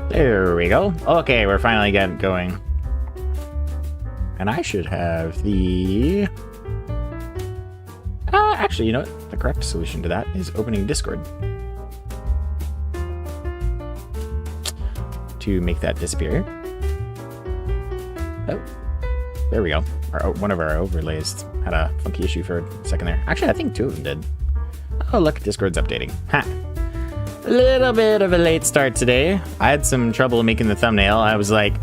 There we go. Okay, we're finally getting going. And I should have the... actually, you know what? The correct solution to that is opening Discord. To make that disappear. Oh, there we go. One of our overlays had a funky issue for a second there. Actually, I think two of them did. Oh, look, Discord's updating. Ha! A little bit of a late start today. I had some trouble making the thumbnail. I was like,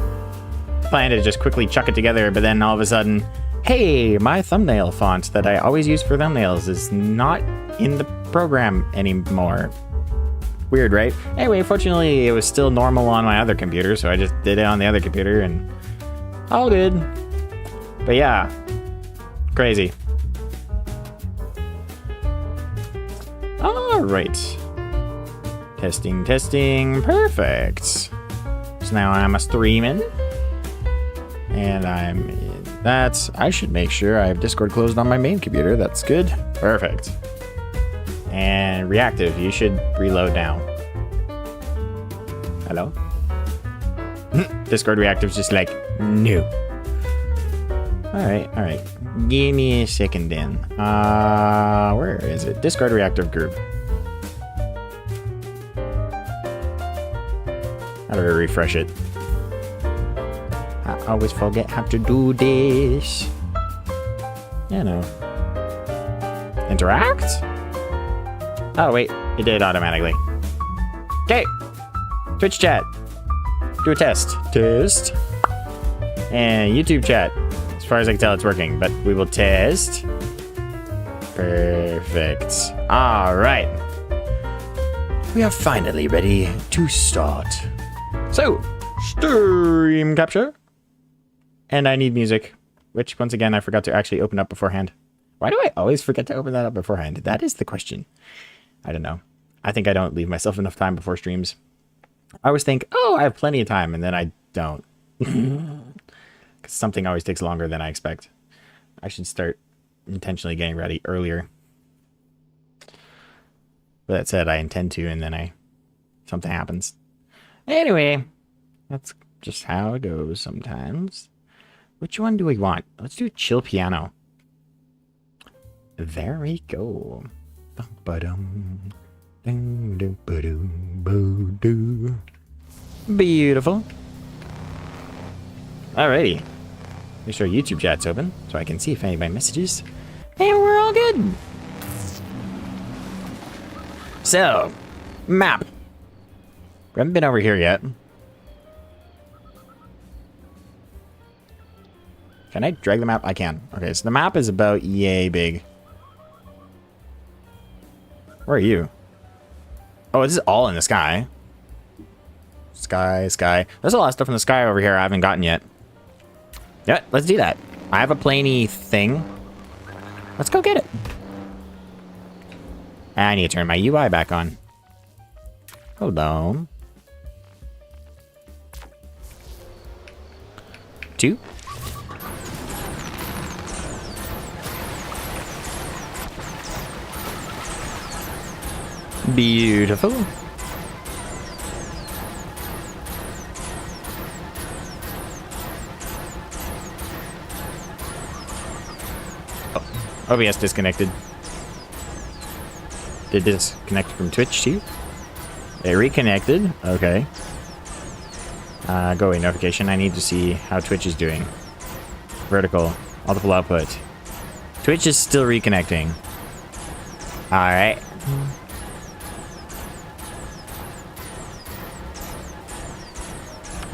planning to just quickly chuck it together, but then all of a sudden, hey, my thumbnail font that I always use for thumbnails is not in the program anymore. Weird, right? Anyway, fortunately, it was still normal on my other computer, so I just did it on the other computer, and all good. But yeah, crazy. All right. Testing, testing, perfect. So now I'm streaming. And I'm in that. I should make sure I have Discord closed on my main computer. That's good. Perfect. And reactive, you should reload now. Hello? Discord reactive's just like, no. Alright, alright. Give me a second then. Where is it? Discord reactive group. How do I refresh it? I always forget how to do this. You know. Interact? Oh, wait. It did automatically. Okay. Twitch chat. Do a test. Test. And YouTube chat. As far as I can tell, it's working, but we will test. Perfect. All right. We are finally ready to start. So, stream capture. And I need music, which, once again, I forgot to actually open up beforehand. Why do I always forget to open that up beforehand? That is the question. I don't know. I think I don't leave myself enough time before streams. I always think, oh, I have plenty of time, and then I don't. Because something always takes longer than I expect. I should start intentionally getting ready earlier. But that said, I intend to, and then something happens. Anyway, that's just how it goes sometimes. Which one do we want? Let's do chill piano. There we go. Beautiful. Alrighty. Make sure YouTube chat's open so I can see if anybody messages. And we're all good. So, map. We haven't been over here yet. Can I drag the map? I can. Okay, so the map is about yay big. Where are you? Oh, this is all in the sky. Sky, sky. There's a lot of stuff in the sky over here I haven't gotten yet. Yeah, let's do that. I have a plainy thing. Let's go get it. I need to turn my UI back on. Hold on. 2. Beautiful. Oh, OBS disconnected. Did it disconnect from Twitch too? It reconnected. Okay. Go away notification. I need to see how Twitch is doing. Vertical. Multiple output. Twitch is still reconnecting. Alright.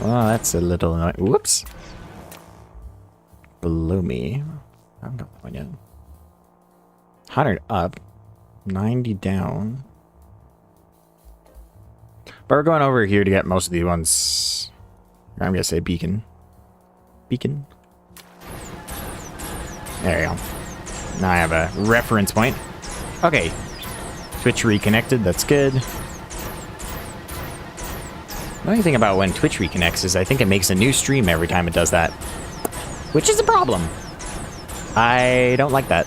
Well, that's a little annoying. Whoops. Below me. I haven't got that one yet. 100 up. 90 down. But we're going over here to get most of the ones. I'm gonna say beacon. Beacon. There you go. Now I have a reference point. Okay. Twitch reconnected. That's good. The only thing about when Twitch reconnects is I think it makes a new stream every time it does that. Which is a problem. I don't like that.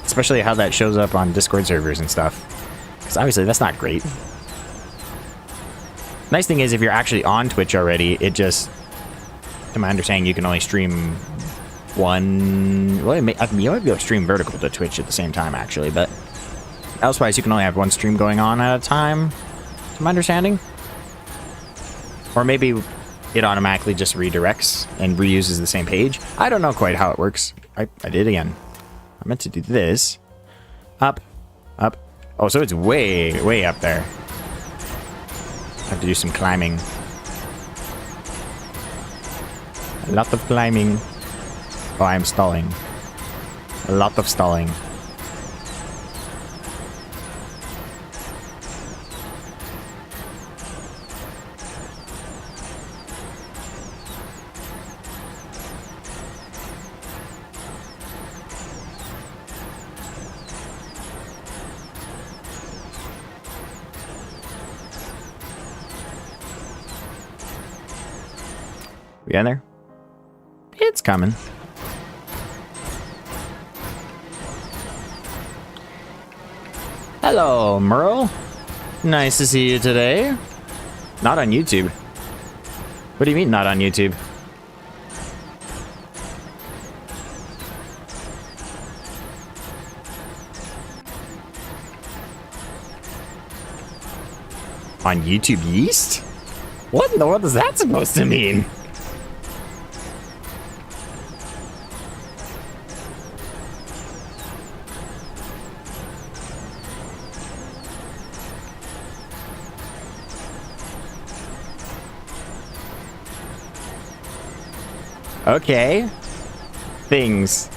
Especially how that shows up on Discord servers and stuff. Because obviously that's not great. Nice thing is, if you're actually on Twitch already, it just, to my understanding, you can only stream one. Well, you might be able to stream vertical to Twitch at the same time, actually, but elsewise, you can only have one stream going on at a time, to my understanding. Or maybe it automatically just redirects and reuses the same page. I don't know quite how it works. I did it again. I meant to do this. Up, up. Oh, so it's way, way up there. I have to do some climbing. A lot of climbing. Oh, I'm stalling. A lot of stalling. We in there? It's coming. Hello, Merle. Nice to see you today. Not on YouTube. What do you mean, not on YouTube? On YouTube Yeast? What in the world is that supposed to mean? Okay. Things.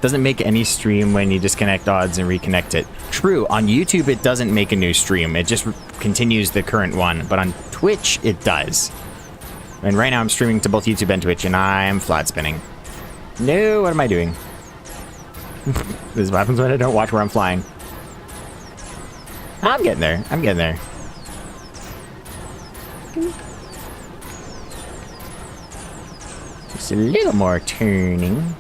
Doesn't make any stream when you disconnect odds and reconnect it. True, on YouTube it doesn't make a new stream. It just continues the current one. But on Twitch, it does. And right now I'm streaming to both YouTube and Twitch, and I'm flat spinning. No, what am I doing? This is what happens when I don't watch where I'm flying. I'm getting there. I'm getting there. Just a little more turning.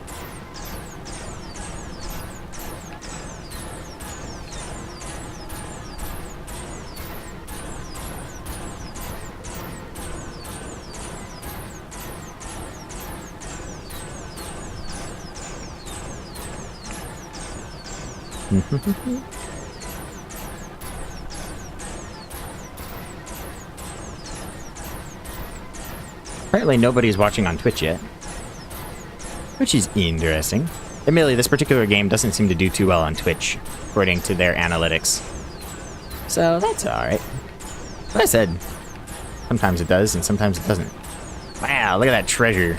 Apparently nobody's watching on Twitch yet, which is interesting. Admittedly, this particular game doesn't seem to do too well on Twitch, according to their analytics. So that's alright. Like I said, sometimes it does and sometimes it doesn't. Wow, look at that treasure.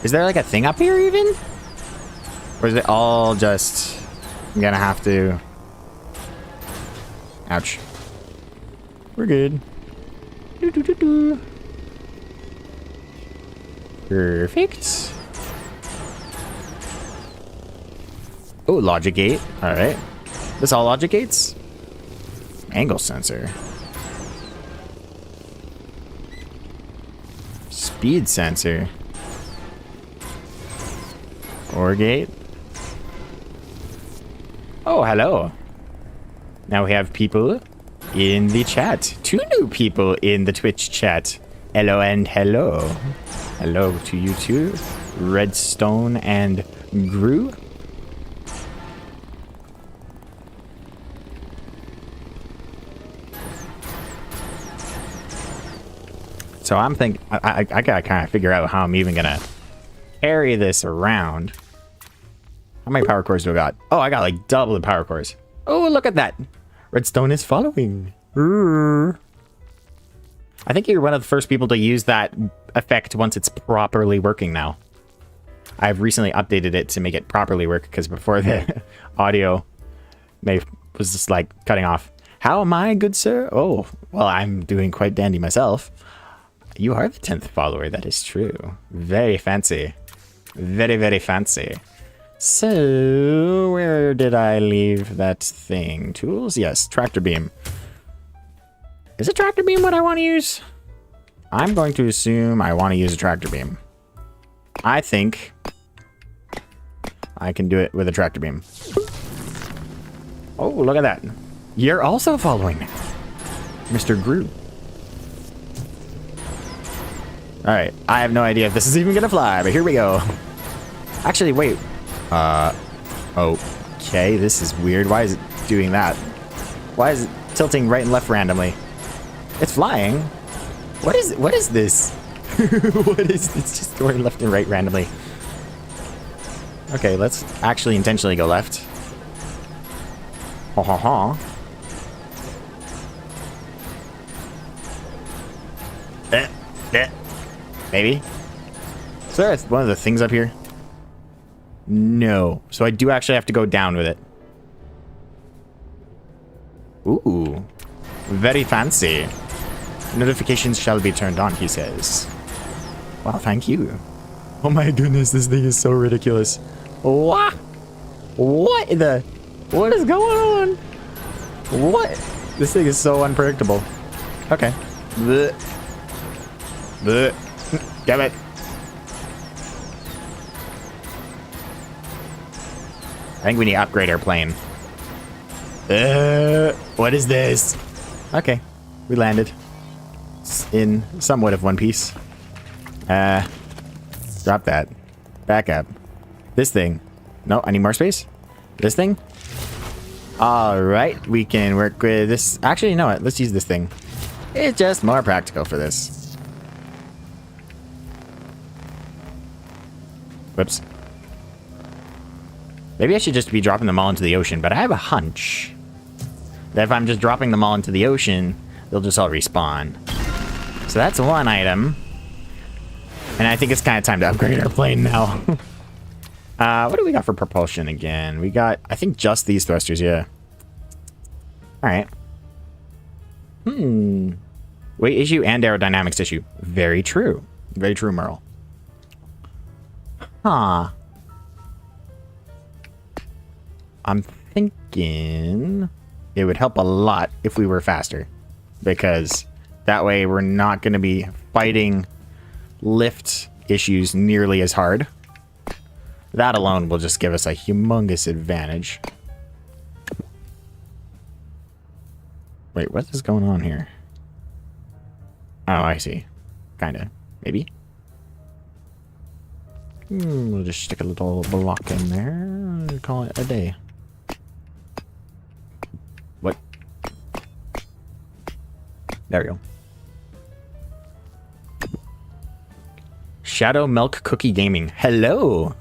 Is there like a thing up here even? Or is it all just... I'm gonna have to... Ouch. We're good. Perfect. Oh, logic gate. Alright. This all logic gates? Angle sensor. Speed sensor. Or gate. Oh, hello. Now we have people in the chat. 2 new people in the Twitch chat. Hello and hello. Hello to you too. Redstone and Gru. So I'm thinking, I gotta kind of figure out how I'm even gonna carry this around. How many power cores do I got? Oh, I got like double the power cores. Oh, look at that. Redstone is following. I think you're one of the first people to use that effect once it's properly working now. I've recently updated it to make it properly work because before the audio was just like cutting off. How am I, good sir? Oh, well, I'm doing quite dandy myself. You are the 10th follower. That is true. Very fancy. Very, very fancy. So, where did I leave that thing? Tools? Yes, tractor beam. Is a tractor beam what I want to use? I'm going to assume I want to use a tractor beam. I think I can do it with a tractor beam. Oh, look at that. You're also following me, Mr. Groot. Alright, I have no idea if this is even gonna fly, but here we go. Actually, wait. Okay, this is weird. Why is it doing that? Why is it tilting right and left randomly? It's flying. What is this? What is this? It's just going left and right randomly. Okay, let's actually intentionally go left. Ha ha ha. Maybe. Is there one of the things up here? No. So I do actually have to go down with it. Ooh. Very fancy. Notifications shall be turned on, he says. Wow, thank you. Oh my goodness, this thing is so ridiculous. What? What the? What is going on? What? This thing is so unpredictable. Okay. Blech. Blech. Damn it. I think we need to upgrade our plane. What is this? Okay. We landed. It's in somewhat of one piece. Drop that. Back up. This thing. No, I need more space. This thing. Alright, we can work with this. Actually, you know what? Let's use this thing. It's just more practical for this. Whoops. Maybe I should just be dropping them all into the ocean, but I have a hunch that if I'm just dropping them all into the ocean, they'll just all respawn. So that's one item. And I think it's kind of time to upgrade our plane now. What do we got for propulsion again? We got, I think, just these thrusters, yeah. Alright. Weight issue and aerodynamics issue. Very true. Very true, Merle. Huh. I'm thinking it would help a lot if we were faster. Because that way we're not going to be fighting lift issues nearly as hard. That alone will just give us a humongous advantage. Wait, what is going on here? Oh, I see. Kinda. Maybe. We'll just stick a little block in there and call it a day. What? There we go. Shadow Milk Cookie Gaming. Hello!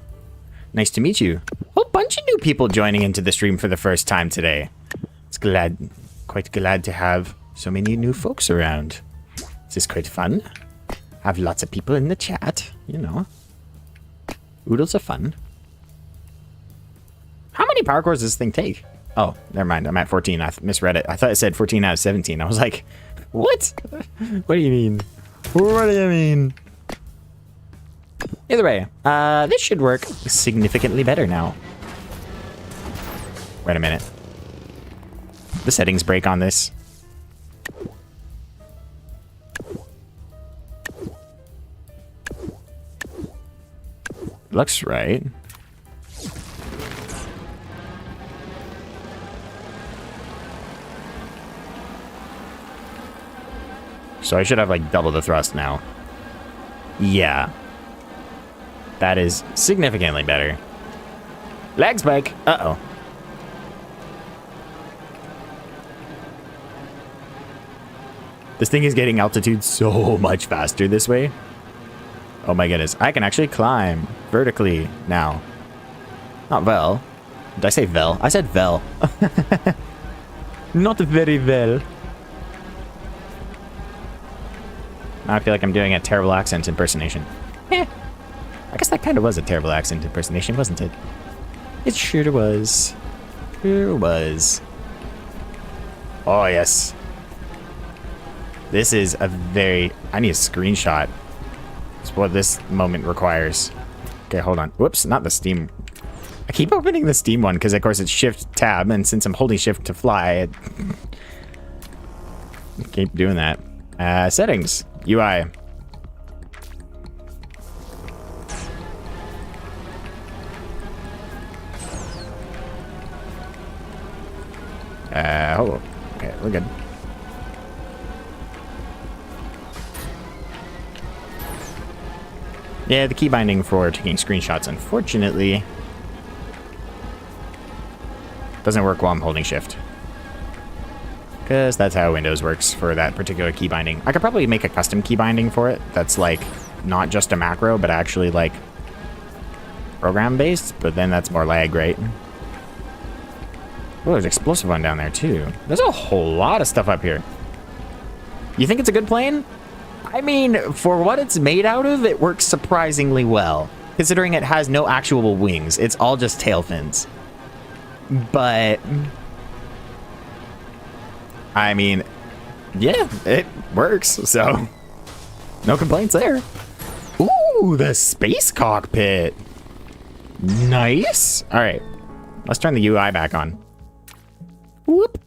Nice to meet you. A bunch of new people joining into the stream for the first time today. It's quite glad to have so many new folks around. This is quite fun. Have lots of people in the chat, you know. Oodles of fun. How many power cores does this thing take? Oh, never mind. I'm at 14. I misread it. I thought it said 14 out of 17. I was like, what? What do you mean? What do you mean? Either way, this should work significantly better now. Wait a minute. The settings break on this. Looks right. So I should have like double the thrust now. Yeah. That is significantly better. Lag spike. Uh-oh. This thing is getting altitude so much faster this way. Oh my goodness. I can actually climb vertically now. Not well. Did I say vel? I said vel. Not very well. Now I feel like I'm doing a terrible accent impersonation. Eh. I guess that kind of was a terrible accent impersonation, wasn't it? It sure was. Sure was. Oh, yes. This is a very... I need a screenshot. It's what this moment requires. Okay, hold on. Whoops, not the Steam I keep opening the Steam one because, of course, it's Shift Tab, and since I'm holding Shift to fly, I keep doing that. Settings, UI. Oh, okay, we're good. Yeah, the key binding for taking screenshots, unfortunately, doesn't work while I'm holding Shift. Because that's how Windows works for that particular key binding. I could probably make a custom key binding for it that's like not just a macro, but actually like program based, but then that's more lag, right? Oh, there's explosive one down there too. There's a whole lot of stuff up here. You think it's a good plane? I mean, for what it's made out of, it works surprisingly well. Considering it has no actual wings. It's all just tail fins. But I mean, yeah, it works, so no complaints there. Ooh, the space cockpit. Nice. All right, let's turn the UI back on. Whoop.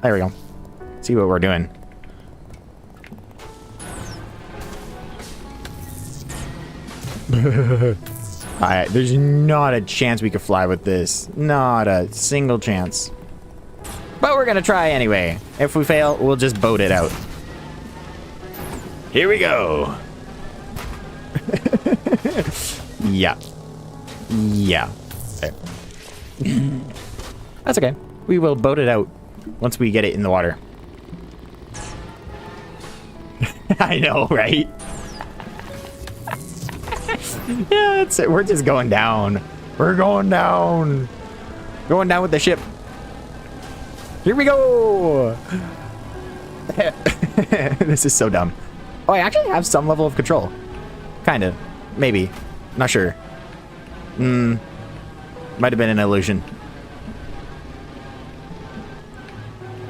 There we go. See what we're doing. There's not a chance we could fly with this. Not a single chance. But we're gonna try anyway. If we fail, we'll just boat it out. Here we go. Yeah. Yeah. That's okay. We will boat it out once we get it in the water. I know, right? Yeah, that's it. We're just going down. We're going down. Going down with the ship. Here we go. This is so dumb. Oh, I actually have some level of control. Kind of. Maybe. Not sure. Might have been an illusion.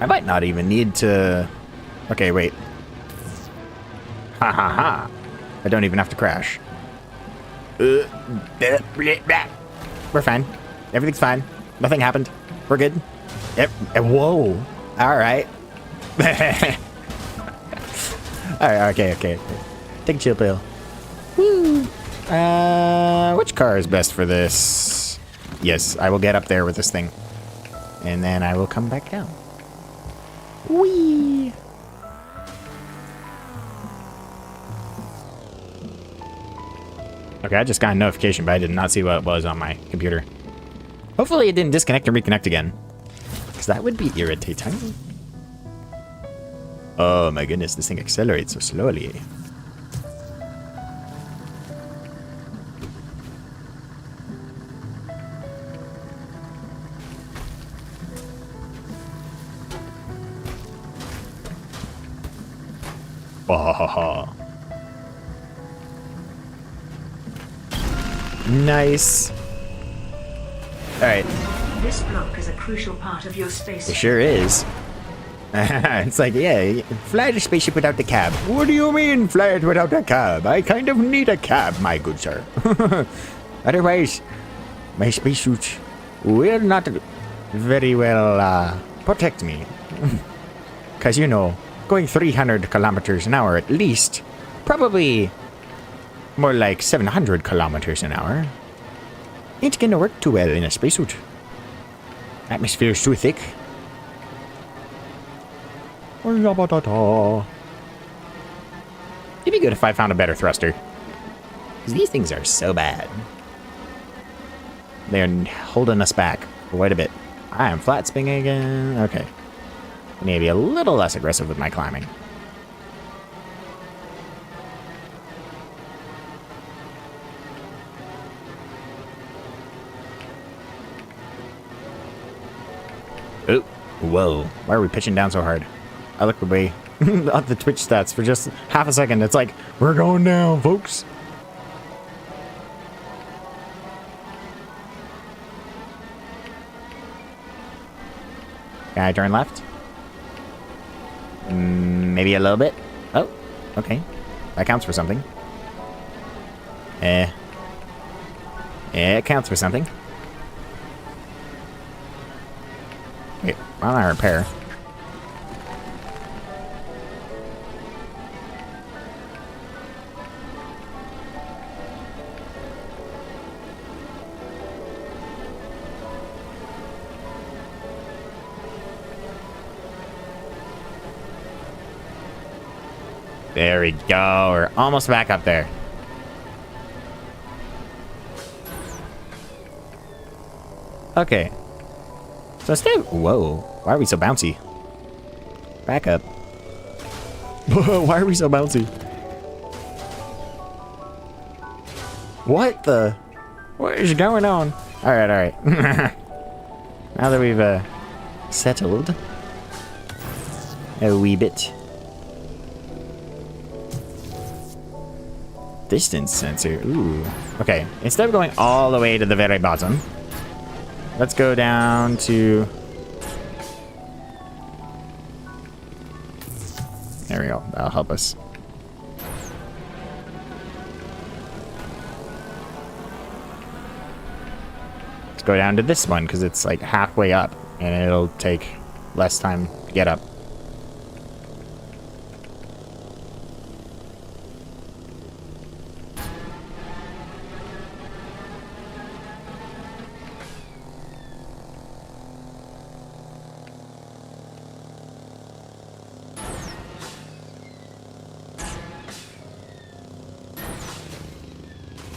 I might not even need to... Okay, wait. Ha ha ha. I don't even have to crash. We're fine. Everything's fine. Nothing happened. We're good. Yep. Whoa. All right. All right. Okay. Take a chill pill. Woo. Which car is best for this? Yes, I will get up there with this thing, and then I will come back down. Whee. Okay, I just got a notification, but I did not see what it was on my computer. Hopefully it didn't disconnect and reconnect again, because that would be irritating. Oh my goodness, this thing accelerates so slowly. Oh. Nice. Alright. This block is a crucial part of your space. It sure is. It's like, yeah, fly the spaceship without the cab. What do you mean, fly it without a cab? I kind of need a cab, my good sir. Otherwise, my spacesuit will not very well protect me. Because, you know, going 300 kilometers an hour at least, probably more like 700 kilometers an hour, ain't gonna work too well in a spacesuit. Atmosphere's too thick. It'd be good if I found a better thruster. Because these things are so bad. They're holding us back for quite a bit. I am flat spinning again. Okay. Maybe a little less aggressive with my climbing. Oh, whoa. Why are we pitching down so hard? I looked away at the Twitch stats for just half a second. It's like, we're going down, folks. Can I turn left? Maybe a little bit. Oh, okay. That counts for something. It counts for something. why don't I repair? There we go. We're almost back up there. Okay. So instead... Whoa. Why are we so bouncy? Back up. Why are we so bouncy? What the... What is going on? Alright, alright. Now that we've settled a wee bit. Distance sensor. Ooh. Okay. Instead of going all the way to the very bottom, let's go down to... There we go. That'll help us. Let's go down to this one because it's like halfway up and it'll take less time to get up.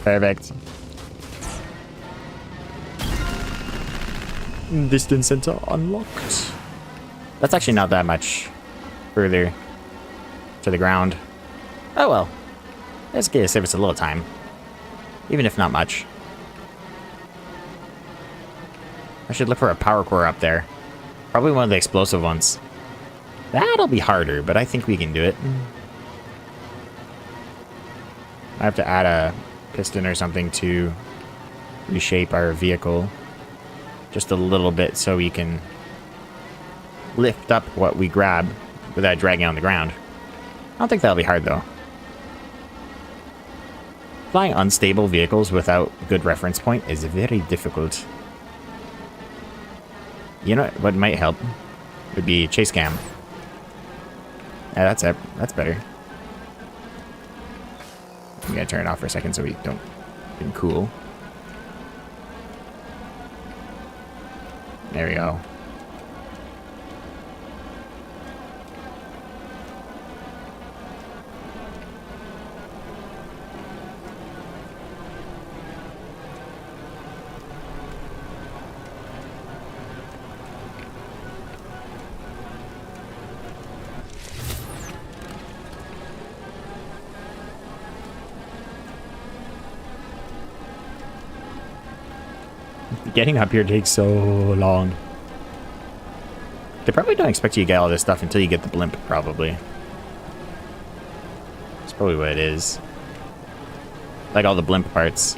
Perfect. Distance sensor unlocked. That's actually not that much further to the ground. Oh well. Let's get save us a little time. Even if not much. I should look for a power core up there. Probably one of the explosive ones. That'll be harder, but I think we can do it. I have to add a piston or something to reshape our vehicle just a little bit so we can lift up what we grab without dragging on the ground. I don't think that'll be hard though. Flying unstable vehicles without good reference point is very difficult. You know what might help would be chase cam. Yeah, that's it. That's better. I'm gonna turn it off for a second so we don't get cool. There we go. Getting up here takes so long. They probably don't expect you to get all this stuff until you get the blimp, probably. That's probably what it is. Like all the blimp parts.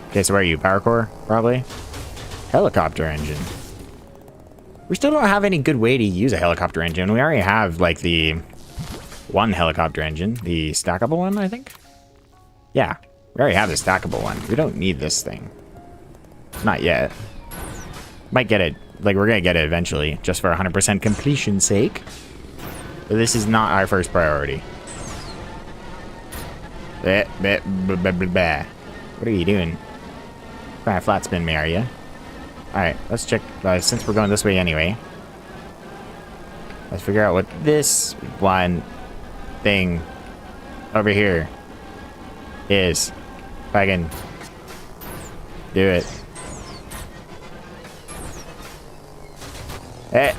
Okay, so where are you? Power core? Probably? Helicopter engine. We still don't have any good way to use a helicopter engine. We already have, like, the one helicopter engine. The stackable one, I think? Yeah, we already have the stackable one. We don't need this thing. Not yet. Might get it. Like, we're gonna get it eventually, just for 100% completion's sake. But this is not our first priority. What are you doing? Trying to flat spin me, are you? Alright, let's check, since we're going this way anyway. Let's figure out what this one thing over here is. If I can do it. Eh.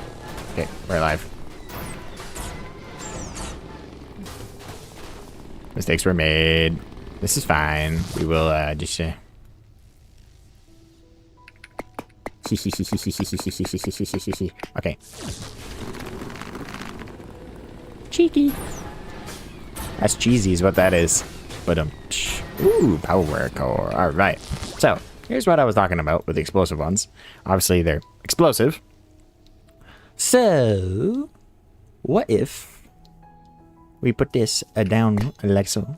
Okay, we're alive. Mistakes were made. This is fine. We will, just, okay. Cheeky. That's cheesy is what that is. But ooh, power core. Alright. So, here's what I was talking about with the explosive ones. Obviously, they're explosive. So, What if we put this down like so,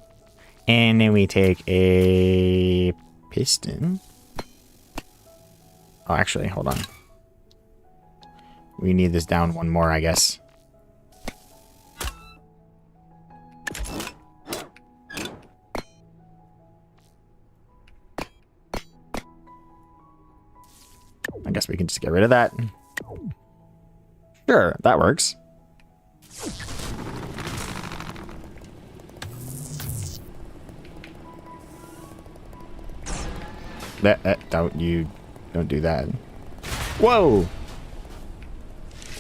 and then we take a piston. Oh, actually, hold on. We need this down one more, I guess. I guess we can just get rid of that. Sure, that works. Don't do that. Whoa!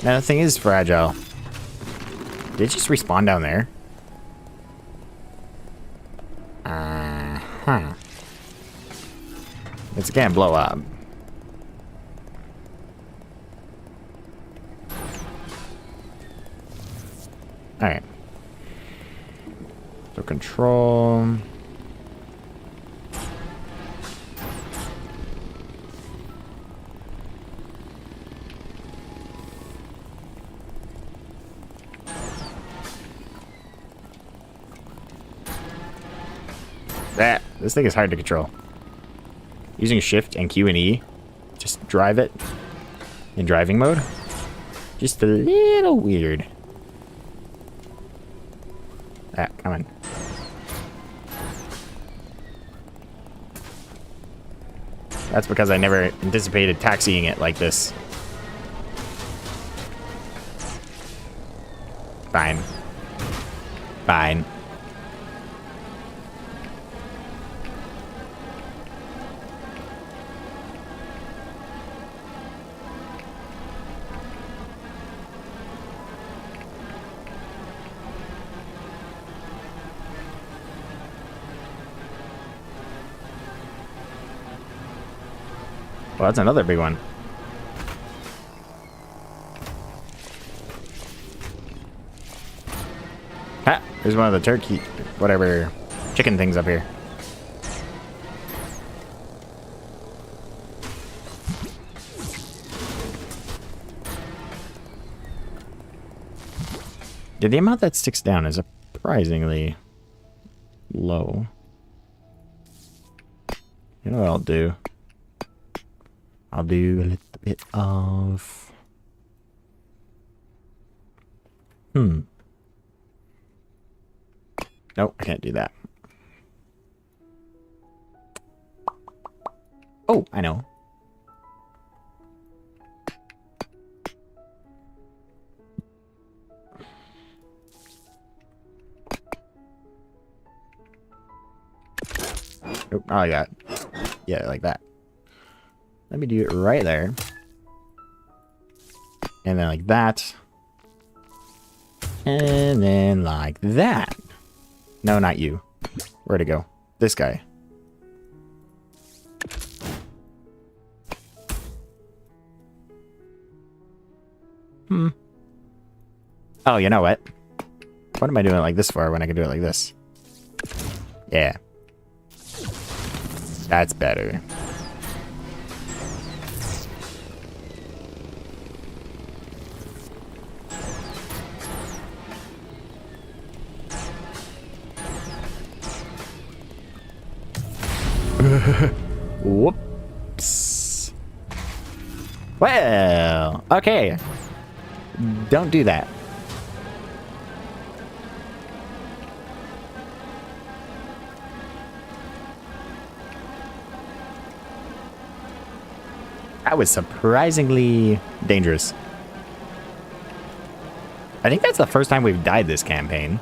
Now the thing is fragile. Did it just respawn down there? Uh-huh. It's gonna blow up. Alright. So control. This thing is hard to control. Using shift and Q and E, just drive it in driving mode. Just a little weird. Come on. That's because I never anticipated taxiing it like this. Fine. Fine. Well, that's another big one. Ha! There's one of the turkey, whatever, chicken things up here. Yeah, the amount that sticks down is surprisingly low. You know what I'll do? I'll do a little bit of... Nope, I can't do that. Oh, I know. Oh, like that. Yeah, like that. Let me do it right there. And then like that. And then like that. No, not you. Where'd it go? This guy. Oh, you know what? What am I doing it like this for when I can do it like this? Yeah. That's better. Whoops. Well, okay. Don't do that. That was surprisingly dangerous. I think that's the first time we've died this campaign.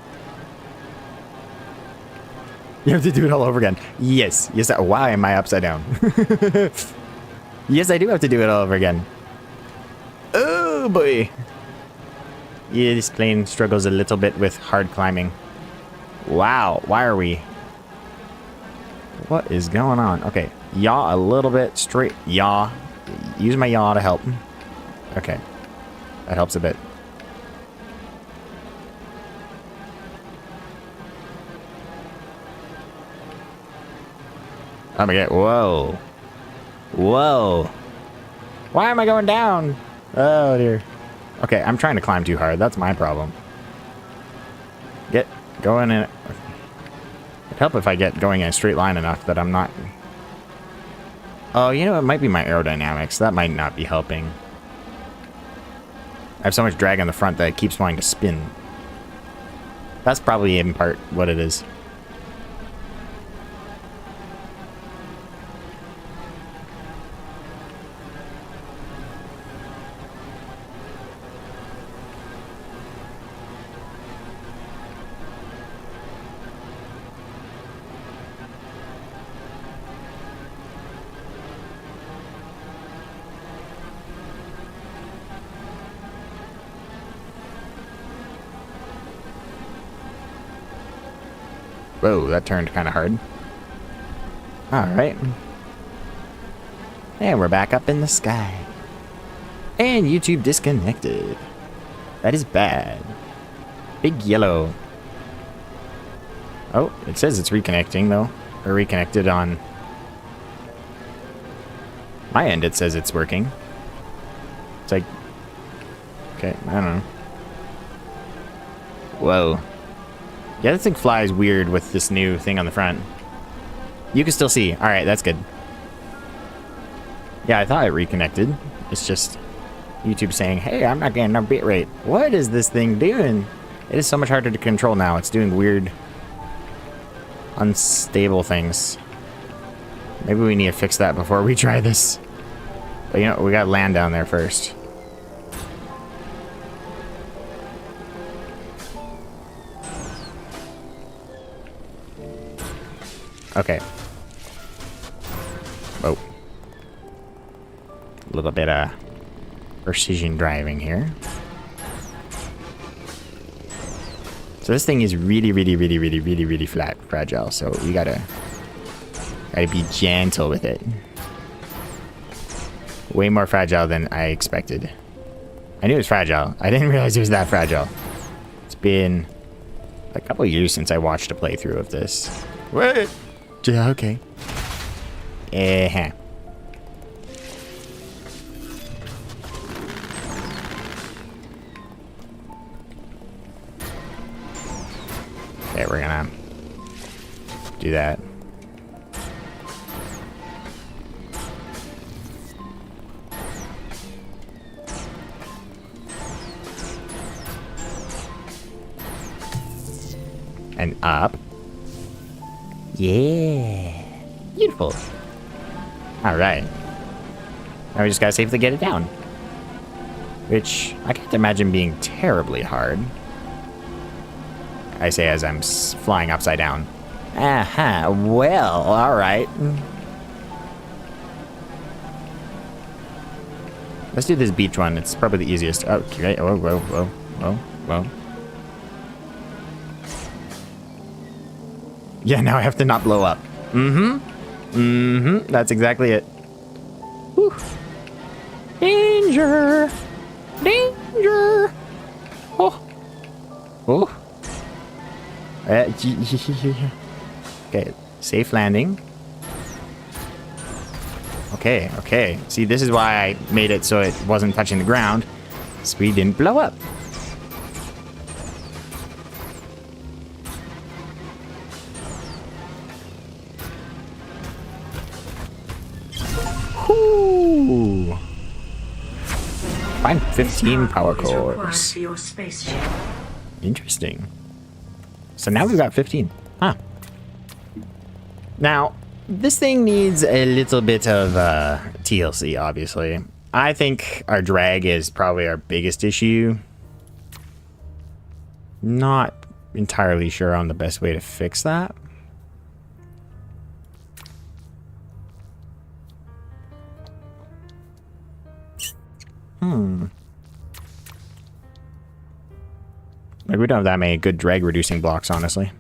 You have to do it all over again. Yes. Yes. Why am I upside down? Yes, I do have to do it all over again. Oh, boy. Yeah, this plane struggles a little bit with hard climbing. Wow. Why are we... What is going on? Okay. Yaw a little bit. Straight. Yaw. Use my yaw to help. Okay. That helps a bit. Oh my god. Whoa. Whoa. Why am I going down? Oh dear. Okay, I'm trying to climb too hard. That's my problem. Get going in. It'd help if I get going in a straight line enough that I'm not... Oh, you know, it might be my aerodynamics. That might not be helping. I have so much drag on the front that it keeps wanting to spin. That's probably in part what it is. Whoa, that turned kind of hard. Alright. And we're back up in the sky. And YouTube disconnected. That is bad. Big yellow. Oh, it says it's reconnecting though. Or reconnected on my end. It says it's working. It's like... Okay, I don't know. Whoa. Yeah, this thing flies weird with this new thing on the front. You can still see. Alright, that's good. Yeah, I thought it reconnected. It's just YouTube saying, hey, I'm not getting enough bitrate. What is this thing doing? It is so much harder to control now. It's doing weird, unstable things. Maybe we need to fix that before we try this. But you know, we gotta land down there first. Okay. Oh. A little bit of precision driving here. So this thing is really flat, fragile. So we gotta be gentle with it. Way more fragile than I expected. I knew it was fragile. I didn't realize it was that fragile. It's been a couple of years since I watched a playthrough of this. What? Yeah, okay. Uh-huh. Okay, we're gonna do that. And up. Yeah. Beautiful. Alright. Now we just gotta safely get it down. Which I can't imagine being terribly hard. I say as I'm flying upside down. Aha, well, alright. Let's do this beach one. It's probably the easiest. Okay. Whoa. Yeah, now I have to not blow up. That's exactly it. Whew. Danger! Danger! Oh. Okay, safe landing. Okay. See, this is why I made it so it wasn't touching the ground. So we didn't blow up. Ooh. Find 15 power cores. Interesting. So now we've got 15. Huh. Now, this thing needs a little bit of TLC, obviously. I think our drag is probably our biggest issue. Not entirely sure on the best way to fix that. Like, we don't have that many good drag reducing blocks, honestly.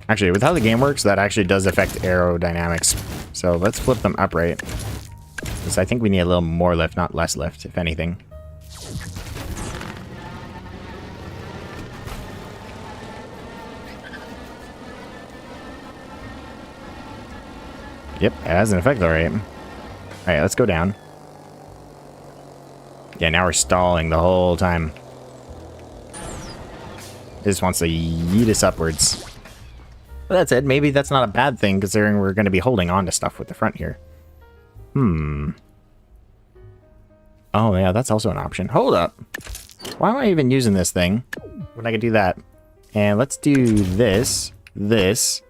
Actually, with how the game works, that actually does affect aerodynamics. So let's flip them upright. Because I think we need a little more lift, not less lift, if anything. Yep, it has an effect, alright. Alright, let's go down. Yeah, now we're stalling the whole time. It just wants to yeet us upwards. But that's it. Maybe that's not a bad thing, considering we're going to be holding on to stuff with the front here. Oh, yeah, that's also an option. Hold up. Why am I even using this thing when I could do that? And let's do this. This.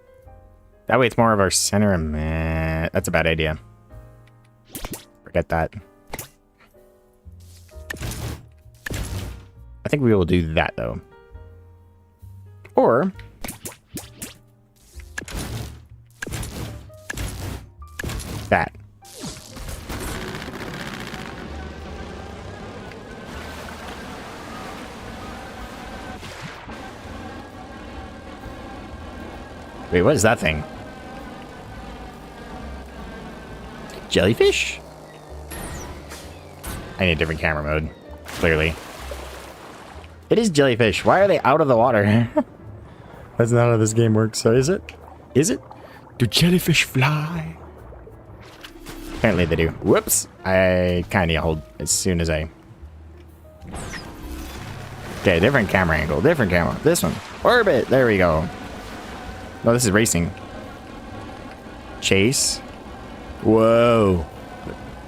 That way it's more of our center. Meh, that's a bad idea. Forget that. I think we will do that, though. Or... that. Wait, what is that thing? Jellyfish? I need a different camera mode, clearly. It is jellyfish. Why are they out of the water? That's not how this game works, so is it? Is it? Do jellyfish fly? Apparently they do. Whoops. I kind of need to hold as soon as I... Okay, different camera angle. Different camera. This one. Orbit. There we go. No, this is racing. Chase. Whoa.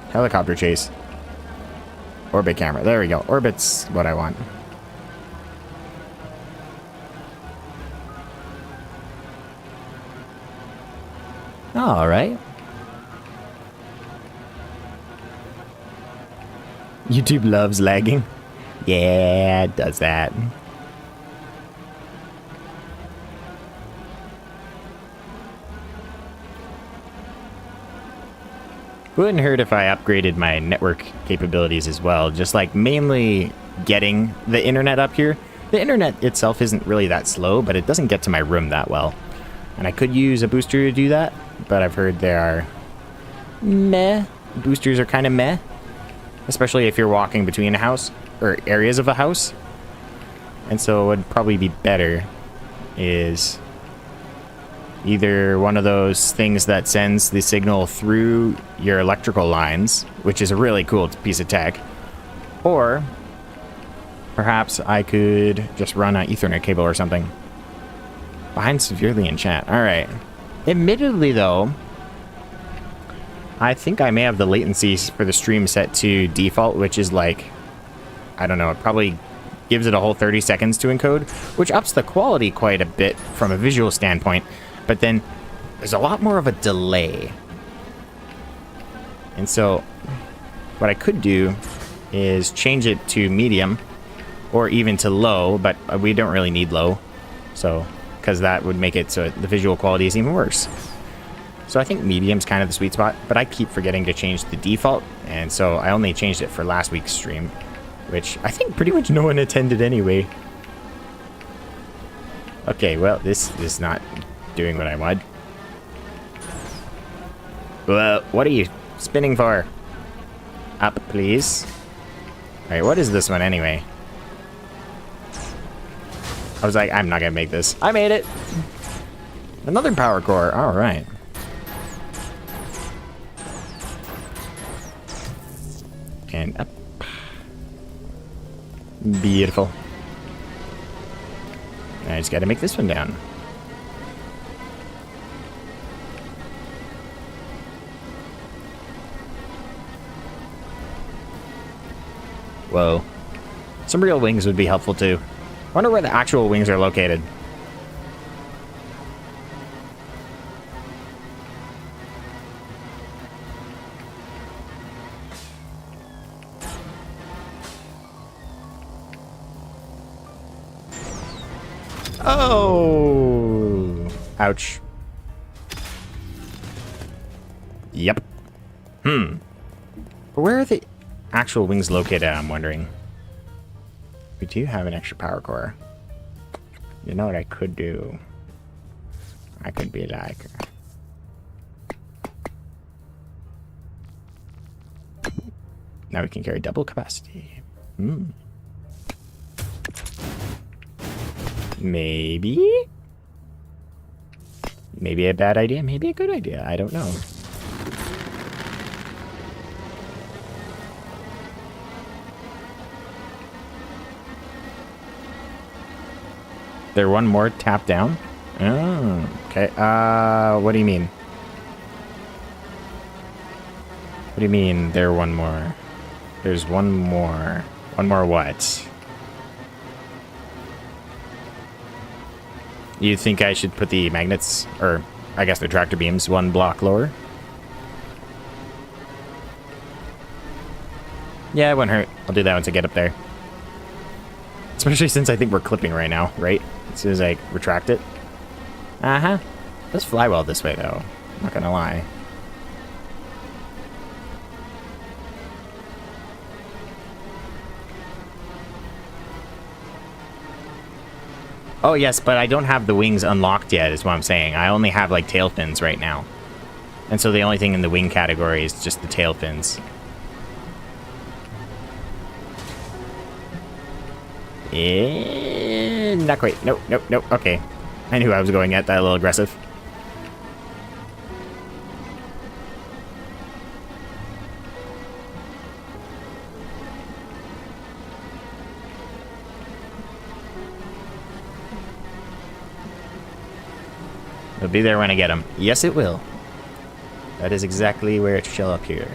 Helicopter chase. Orbit camera. There we go. Orbit's what I want. All right. YouTube loves lagging. Yeah, it does that. Wouldn't hurt if I upgraded my network capabilities as well. Just like mainly getting the internet up here. The internet itself isn't really that slow, but it doesn't get to my room that well. And I could use a booster to do that, but I've heard they are meh. Boosters are kind of meh. Especially if you're walking between a house, or areas of a house. And so what would probably be better is either one of those things that sends the signal through your electrical lines, which is a really cool piece of tech, or perhaps I could just run an Ethernet cable or something. Behind severely in chat. Alright. Admittedly, though, I think I may have the latency for the stream set to default, which is like, I don't know, it probably gives it a whole 30 seconds to encode, which ups the quality quite a bit from a visual standpoint, but then there's a lot more of a delay. And so what I could do is change it to medium or even to low, but we don't really need low, so because that would make it so the visual quality is even worse. So I think medium's kind of the sweet spot, but I keep forgetting to change the default, and so I only changed it for last week's stream, which I think pretty much no one attended anyway. Okay, well, this is not doing what I want. Well, what are you spinning for? Up, please. Alright, what is this one anyway? I was like, I'm not gonna make this. I made it! Another power core, alright. And up. Beautiful. I just gotta make this one down. Whoa. Some real wings would be helpful too. I wonder where the actual wings are located. Oh! Ouch. Yep. But where are the actual wings located, I'm wondering? We do have an extra power core. You know what I could do? I could be like... Now we can carry double capacity. Maybe? Maybe a bad idea, maybe a good idea. I don't know. They're one more tap down? Oh, okay. What do you mean? What do you mean they're one more? There's one more. One more what? You think I should put the magnets, or I guess the tractor beams, one block lower? Yeah, it wouldn't hurt. I'll do that once I get up there. Especially since I think we're clipping right now, right? As soon as I retract it. Uh-huh. Does fly well this way, though. I'm not gonna lie. Oh, yes, but I don't have the wings unlocked yet, is what I'm saying. I only have, like, tail fins right now. And so the only thing in the wing category is just the tail fins. Not quite. Nope, nope, nope. Okay. I knew I was going at that a little aggressive. It'll be there when I get them. Yes, it will. That is exactly where it shall appear.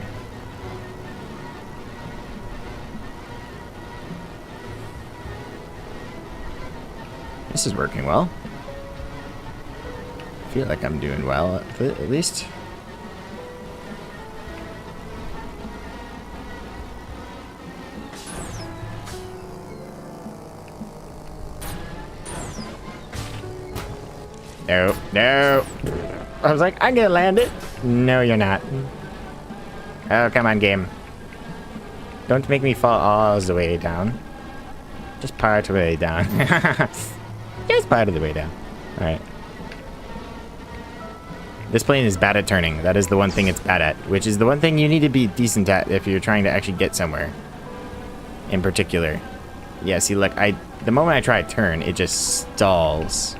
This is working well. I feel like I'm doing well, at least. No, no. I was like, I'm gonna land it. No, you're not. Oh, come on, game. Don't make me fall all the way down. Just part of the way down. Just part of the way down. Alright. This plane is bad at turning. That is the one thing it's bad at. Which is the one thing you need to be decent at if you're trying to actually get somewhere. In particular. Yeah, see, look, the moment I try to turn, it just stalls.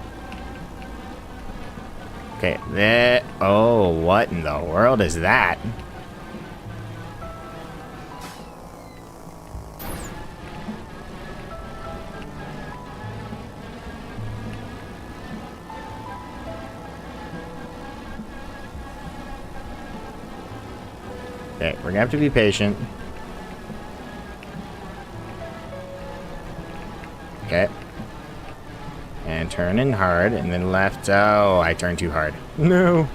Okay, there. Oh, what in the world is that? Okay, we're gonna have to be patient. Okay. And turn in hard, and then left. Oh, I turned too hard. No.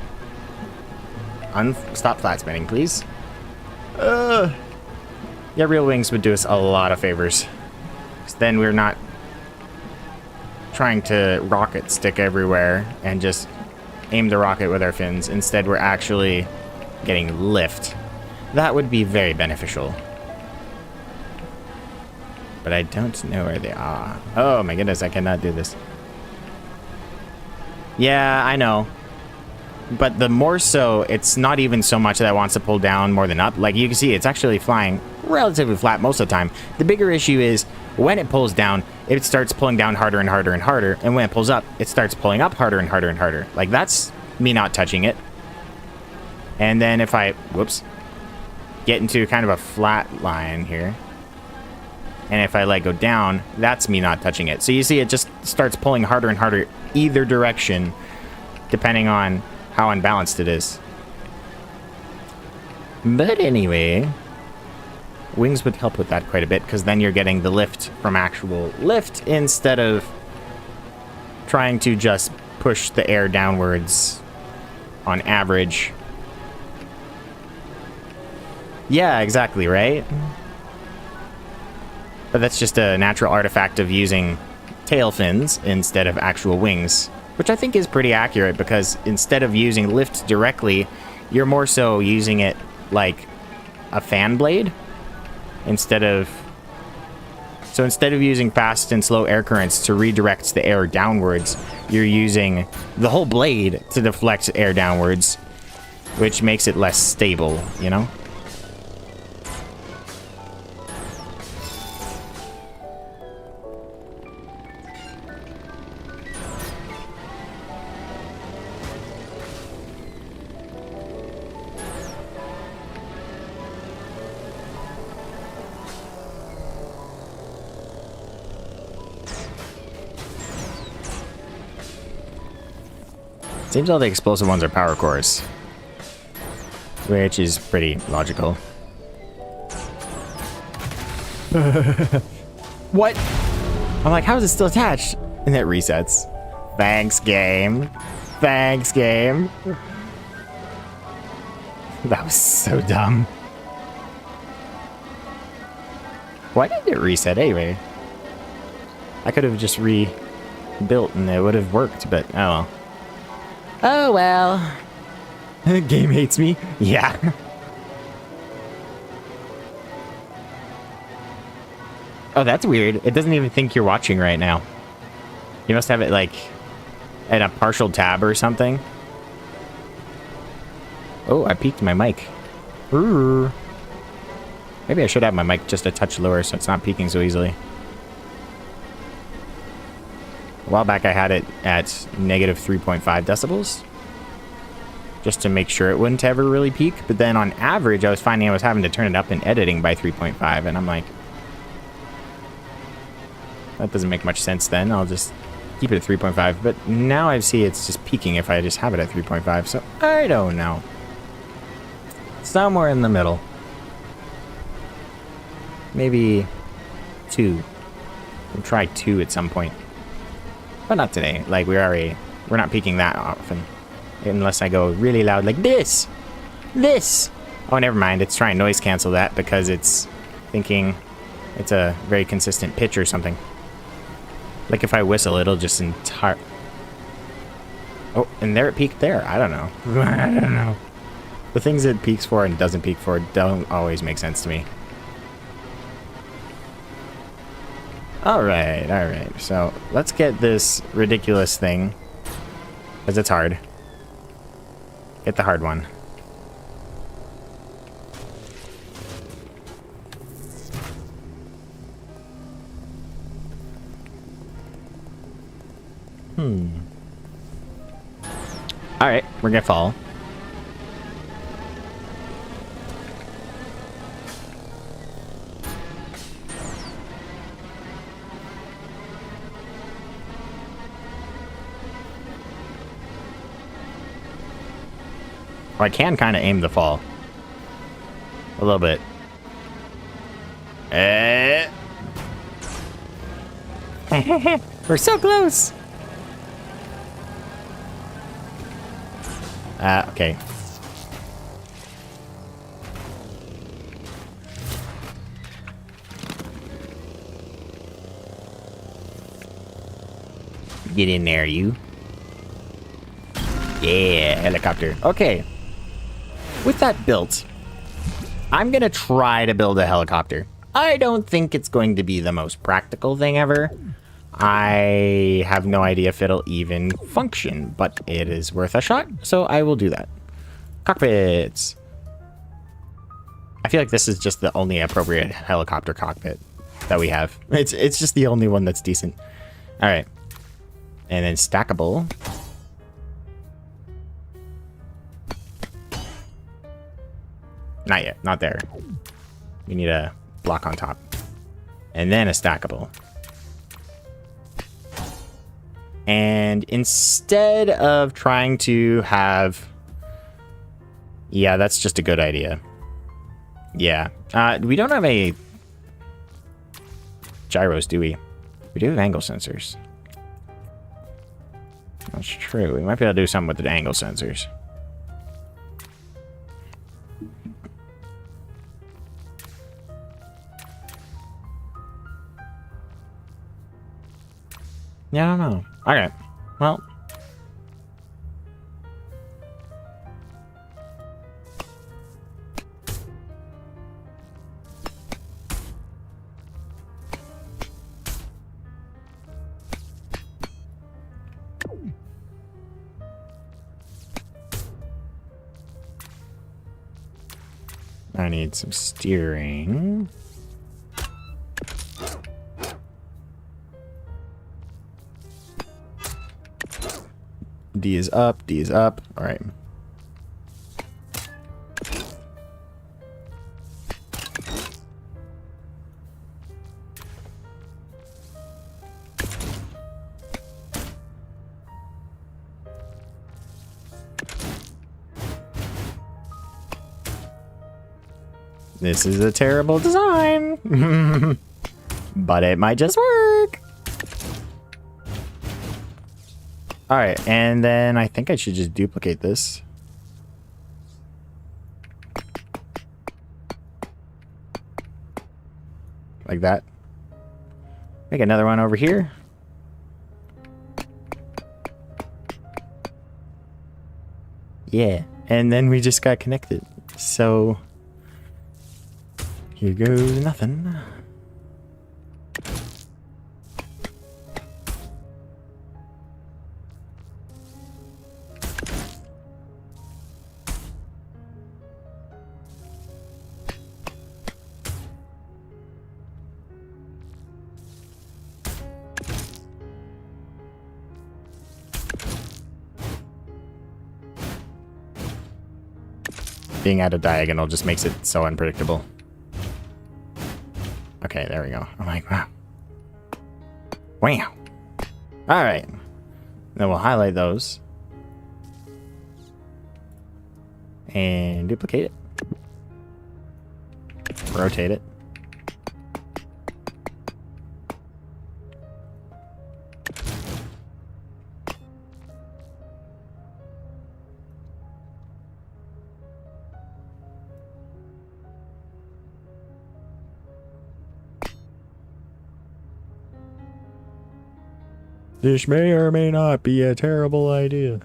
Stop flat spinning, please. Yeah, real wings would do us a lot of favors. 'Cause then we're not trying to rocket stick everywhere and just aim the rocket with our fins. Instead, we're actually getting lift. That would be very beneficial. But I don't know where they are. Oh my goodness, I cannot do this. Yeah, I know. But the more so, it's not even so much that it wants to pull down more than up. Like you can see, it's actually flying relatively flat most of the time. The bigger issue is when it pulls down, it starts pulling down harder and harder and harder. And when it pulls up, it starts pulling up harder and harder and harder. Like that's me not touching it. And then if I, whoops, get into kind of a flat line here. And if I let go down, that's me not touching it. So you see it just starts pulling harder and harder either direction, depending on how unbalanced it is. But anyway, wings would help with that quite a bit, because then you're getting the lift from actual lift instead of trying to just push the air downwards on average. Yeah, exactly, right? But that's just a natural artifact of using tail fins instead of actual wings, which I think is pretty accurate, because instead of using lift directly, you're more so using it like a fan blade instead of using fast and slow air currents to redirect the air downwards, you're using the whole blade to deflect air downwards, which makes it less stable, you know? Seems all the explosive ones are power cores. Which is pretty logical. What? I'm like, how is it still attached? And it resets. Thanks, game. Thanks, game. That was so dumb. Why did it reset anyway? I could have just rebuilt and it would have worked, but oh well. Oh well. The game hates me. Yeah. Oh, that's weird. It doesn't even think you're watching right now. You must have it like in a partial tab or something. Oh, I peaked my mic. Ooh. Maybe I should have my mic just a touch lower so it's not peaking so easily. A while back I had it at negative 3.5 decibels. Just to make sure it wouldn't ever really peak. But then on average, I was finding I was having to turn it up in editing by 3.5. And I'm like, that doesn't make much sense then. I'll just keep it at 3.5. But now I see it's just peaking if I just have it at 3.5. So I don't know. Somewhere in the middle. Maybe 2. We'll try 2 at some point. But not today. Like, we're not peaking that often. Unless I go really loud like this. This. Oh, never mind. It's trying to noise cancel that because it's thinking it's a very consistent pitch or something. Like if I whistle, it'll just entire... Oh, and there it peaked there. I don't know. I don't know. The things it peaks for and doesn't peak for don't always make sense to me. Alright, alright. So, let's get this ridiculous thing. Because it's hard. Get the hard one. Alright, we're gonna fall. Well, I can kind of aim the fall. A little bit. We're so close. Okay. Get in there, you. Yeah, helicopter. Okay. With that built, I'm gonna try to build a helicopter. I don't think it's going to be the most practical thing ever. I have no idea if it'll even function, but it is worth a shot, so I will do that. Cockpits. I feel like this is just the only appropriate helicopter cockpit that we have. It's just the only one that's decent. All right. And then stackable. Not yet. Not there. We need a block on top. And then a stackable. And instead of trying to have... Yeah, that's just a good idea. Yeah. We don't have a gyros, do we? We do have angle sensors. That's true. We might be able to do something with the angle sensors. Yeah, I don't know. Okay. Well. I need some steering. D is up, D is up. All right. This is a terrible design. But it might just work. Alright, and then I think I should just duplicate this. Like that. Make another one over here. Yeah, and then we just got connected. So here goes nothing. Being at a diagonal just makes it so unpredictable. Okay, there we go. I'm like, wow. Wow. Alright. Then we'll highlight those. And duplicate it. Rotate it. This may or may not be a terrible idea.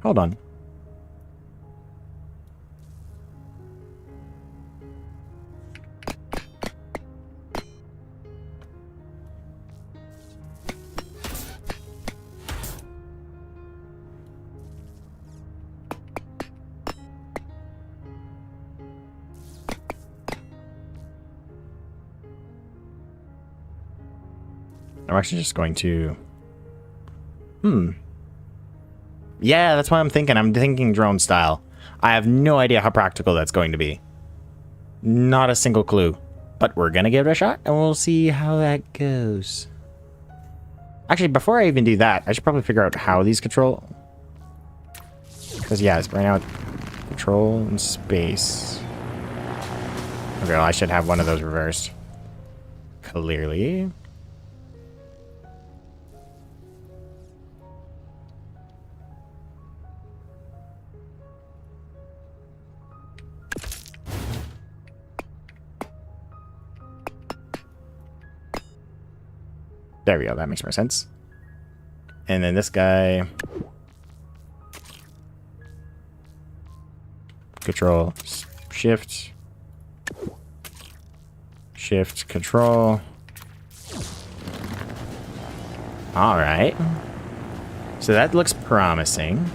Hold on. I'm actually just going to... Yeah, that's what I'm thinking. I'm thinking drone style. I have no idea how practical that's going to be. Not a single clue. But we're going to give it a shot, and we'll see how that goes. Actually, before I even do that, I should probably figure out how these control... Because, yeah, right now, control and space. Okay, well, I should have one of those reversed. Clearly. There we go, that makes more sense. And then this guy... Control, shift. Shift, control. Alright. So that looks promising.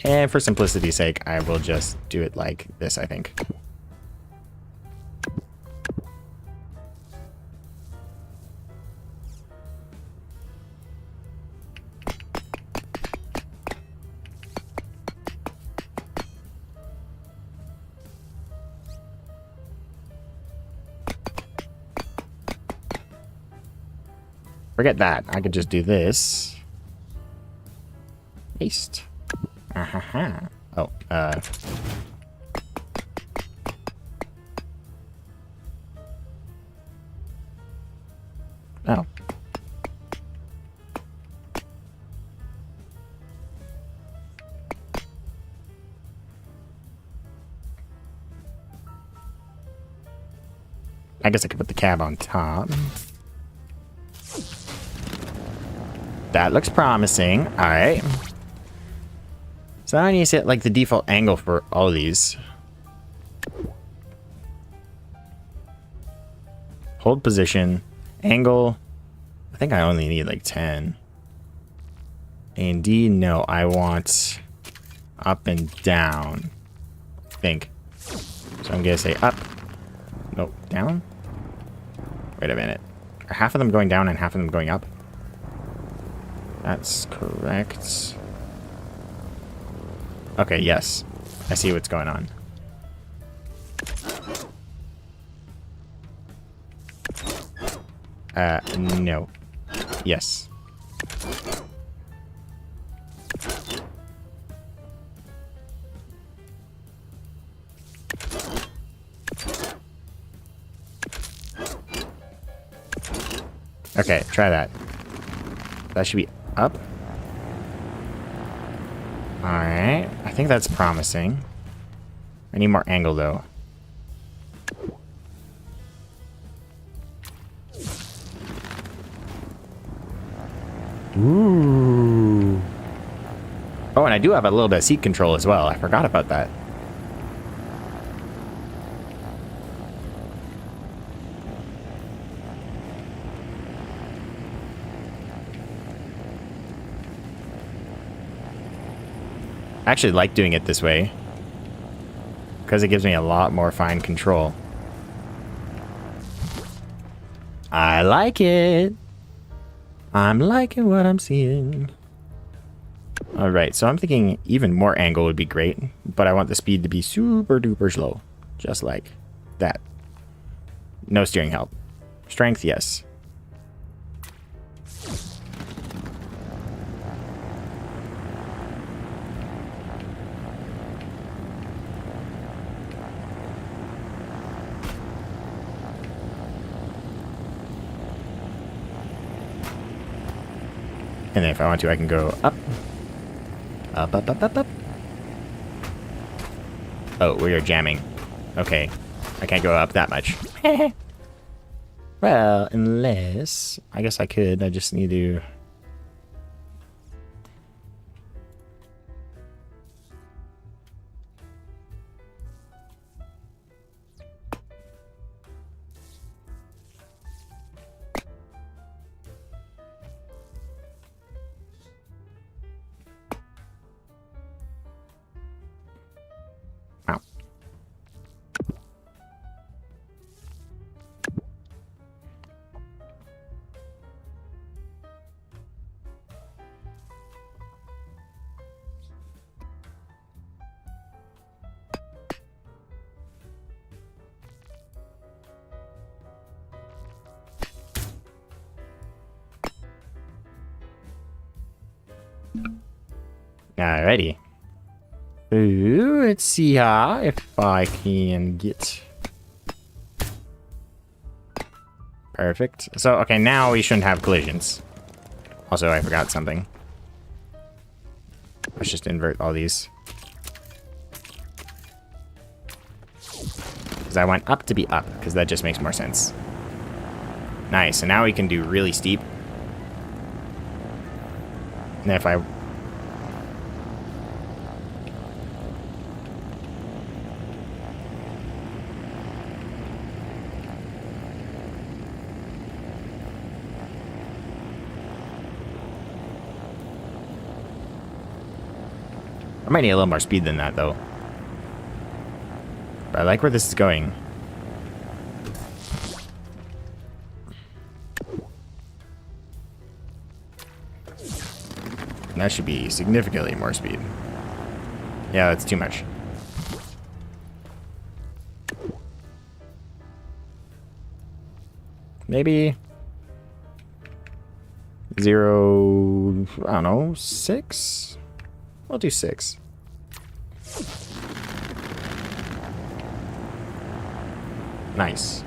And for simplicity's sake, I will just do it like this, I think. Forget that. I could just do this. Paste. Oh, Oh. I guess I could put the cab on top. That looks promising. All right. So now I need to set like the default angle for all of these. Hold position, angle. I think I only need like 10. And D, no, I want up and down. I think. So I'm gonna say up. No, down. Wait a minute. Are half of them going down and half of them going up? That's correct. Okay, yes. I see what's going on. No. Yes. Okay, try that. That should be up. Alright. I think that's promising. I need more angle, though. Ooh. Oh, and I do have a little bit of seat control as well. I forgot about that. I actually like doing it this way because it gives me a lot more fine control. I like it. I'm liking what I'm seeing. Alright, so I'm thinking even more angle would be great, but I want the speed to be super duper slow. Just like that. No steering help. Strength, yes. And then if I want to, I can go up. Up, up, up, up, up. Oh, we are jamming. Okay. I can't go up that much. Well, unless... I guess I could. I just need to... Wow. Alrighty. Ooh, let's see how if I can get... Perfect. So, okay, now we shouldn't have collisions. Also, I forgot something. Let's just invert all these. Because I want up to be up, because that just makes more sense. Nice, so now we can do really steep. And if I... I might need a little more speed than that, though. But I like where this is going. And that should be significantly more speed. Yeah, that's too much. Maybe... 0... I don't know, 6? We'll do 6. Nice.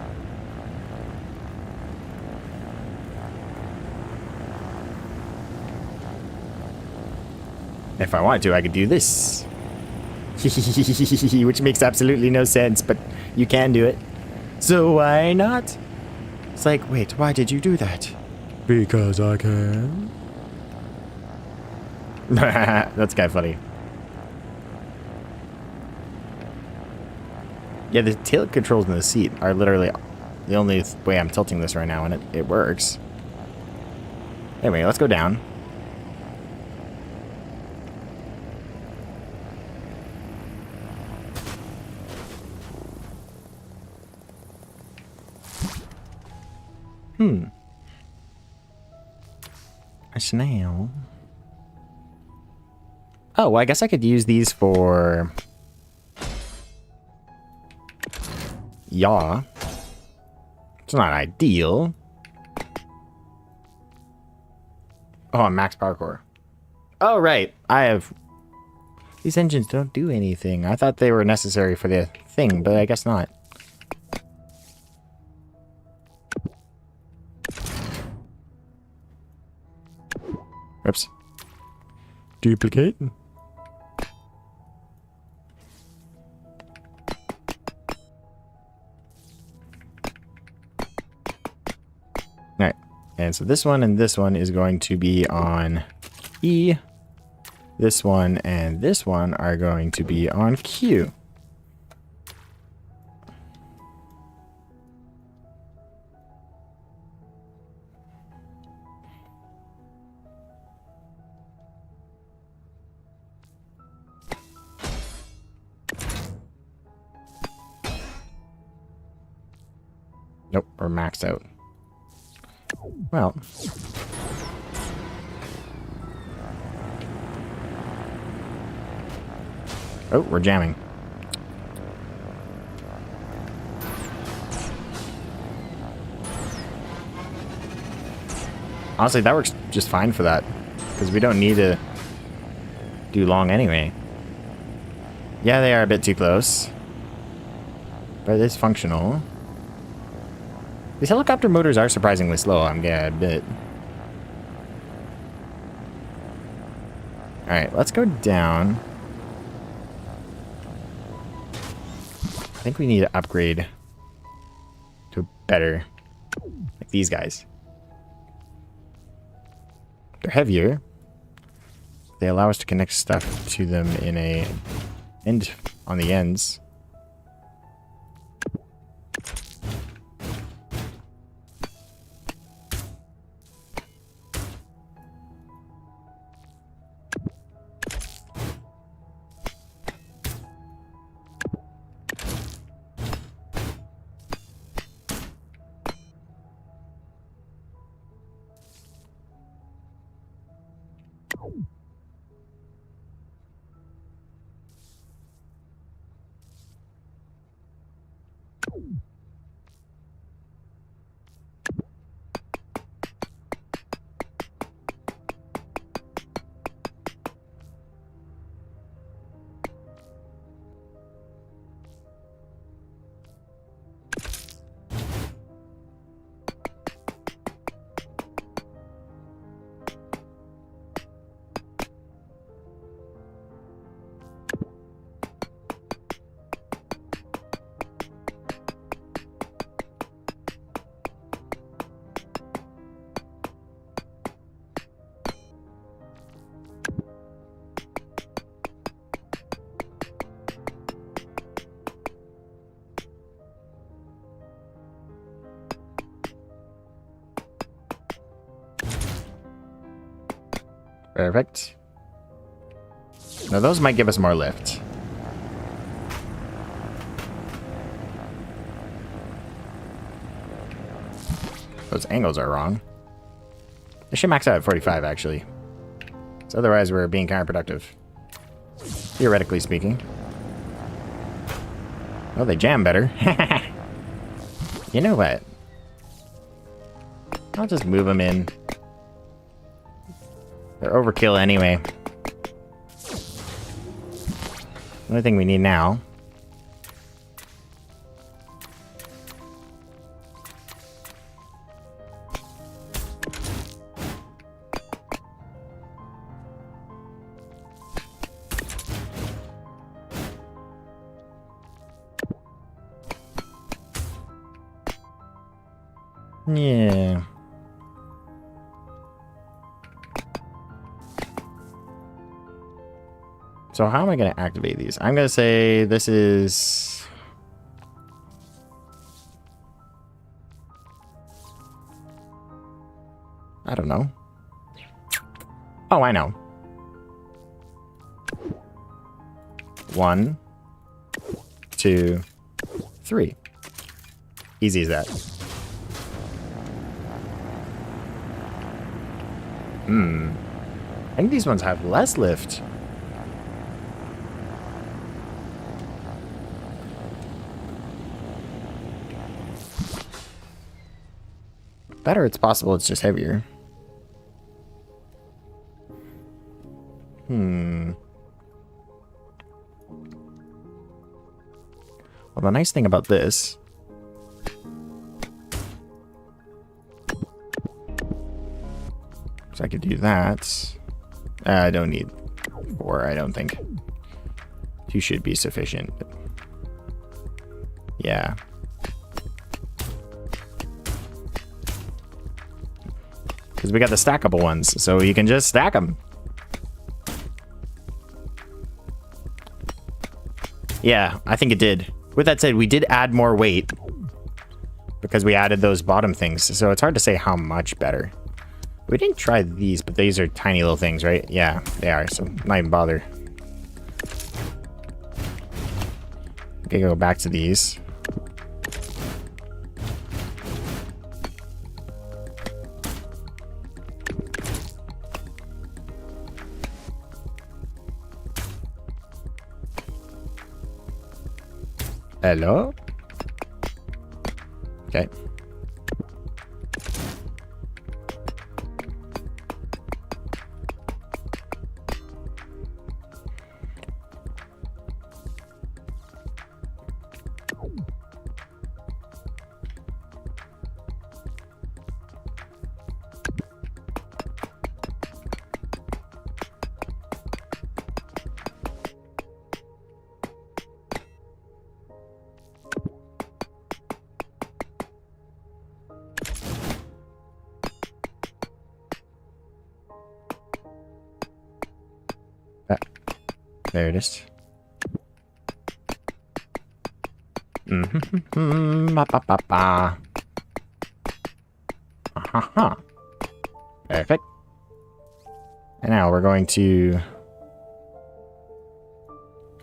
If I wanted to, I could do this. Which makes absolutely no sense, but you can do it. So why not? It's like, wait, why did you do that? Because I can. That's kind of funny. Yeah, the tilt controls in the seat are literally the only way I'm tilting this right now, and it works. Anyway, let's go down. A snail. Oh, well, I guess I could use these for... yaw. It's not ideal. Oh, I'm max power core. Oh, right. I have... These engines don't do anything. I thought they were necessary for the thing, but I guess not. Oops. Duplicate. Alright. And so this one and this one is going to be on E. This one and this one are going to be on Q. Nope, we're maxed out. Well. Oh, we're jamming. Honestly, that works just fine for that. Because we don't need to do long anyway. Yeah, they are a bit too close. But it is functional. These helicopter motors are surprisingly slow. I'm getting a bit. Alright, let's go down. I think we need to upgrade to better. Like these guys. They're heavier. They allow us to connect stuff to them in a end on the ends. Perfect. Now those might give us more lift. Those angles are wrong. They should max out at 45 actually. So otherwise we're being counterproductive. Theoretically speaking. Oh, they jam better. You know what? I'll just move them in. They're overkill anyway. The only thing we need now. Yeah. So how am I going to activate these? I'm going to say this is... I don't know. Oh, I know. 1, 2, 3. Easy as that. I think these ones have less lift. Better, it's possible it's just heavier. Well, the nice thing about this is I could do that. I don't need 4, I don't think. 2 should be sufficient. Yeah. Because we got the stackable ones, so you can just stack them. Yeah, I think it did. With that said, we did add more weight because we added those bottom things, so it's hard to say how much better. We didn't try these, but these are tiny little things, right? Yeah, they are, so not even bother. Okay, go back to these. Hello? Okay. There it is. Perfect. And now we're going to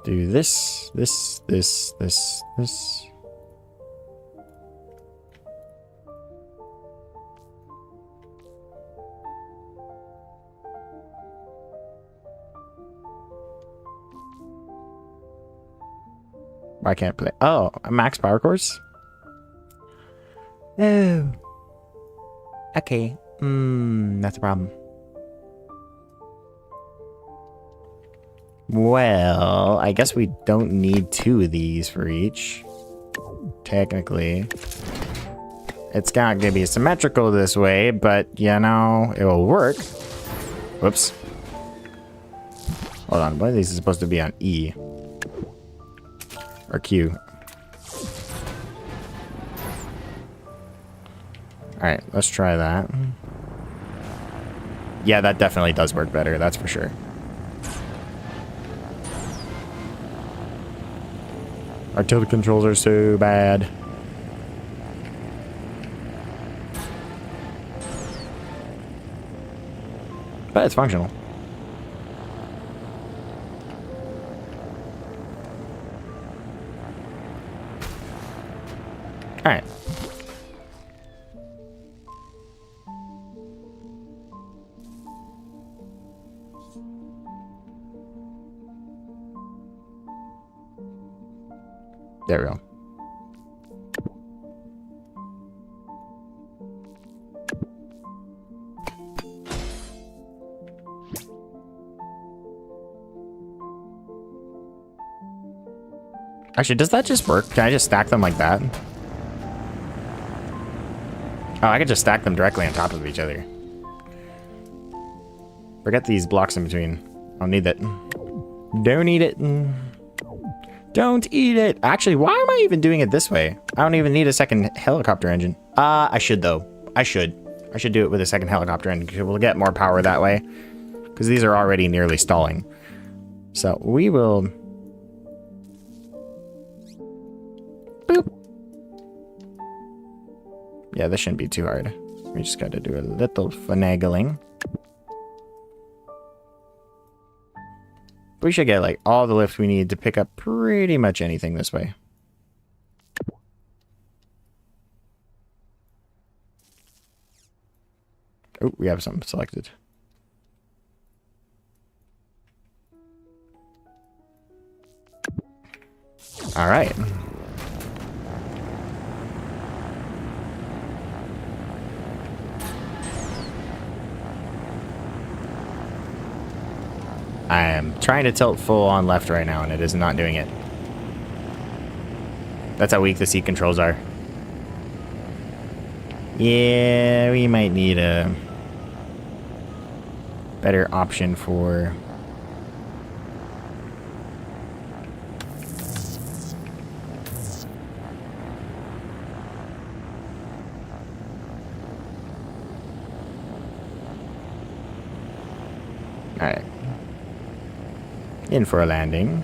do this. I can't play. Oh, a max power course? Oh. Okay. That's a problem. Well, I guess we don't need 2 of these for each. Technically. It's not gonna be symmetrical this way, but, you know, it will work. Whoops. Hold on, one of these is supposed to be on E. Or Q. Alright, let's try that. Yeah, that definitely does work better, that's for sure. Our tilt controls are so bad. But it's functional. Alright. There we go. Actually, does that just work? Can I just stack them like that? Oh, I could just stack them directly on top of each other. Forget these blocks in between. I don't need that. Don't eat it. Don't eat it. Actually, why am I even doing it this way? I don't even need a second helicopter engine. I should though. I should do it with a second helicopter engine because we'll get more power that way. Because these are already nearly stalling. So we will... Boop. Yeah, this shouldn't be too hard. We just got to do a little finagling. We should get like all the lift we need to pick up pretty much anything this way. Oh, we have something selected. All right. I am trying to tilt full on left right now, and it is not doing it. That's how weak the seat controls are. Yeah, we might need a better option for... Alright. In for a landing.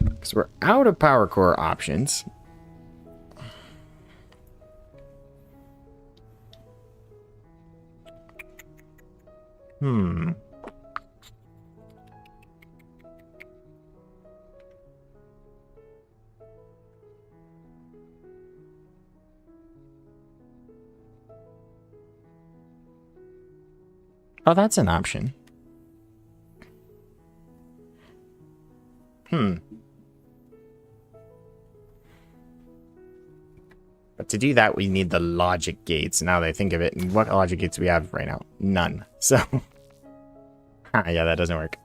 Because we're out of power core options. Oh, that's an option. But to do that, we need the logic gates. Now that I think of it, and what logic gates do we have right now? None. So, yeah, that doesn't work.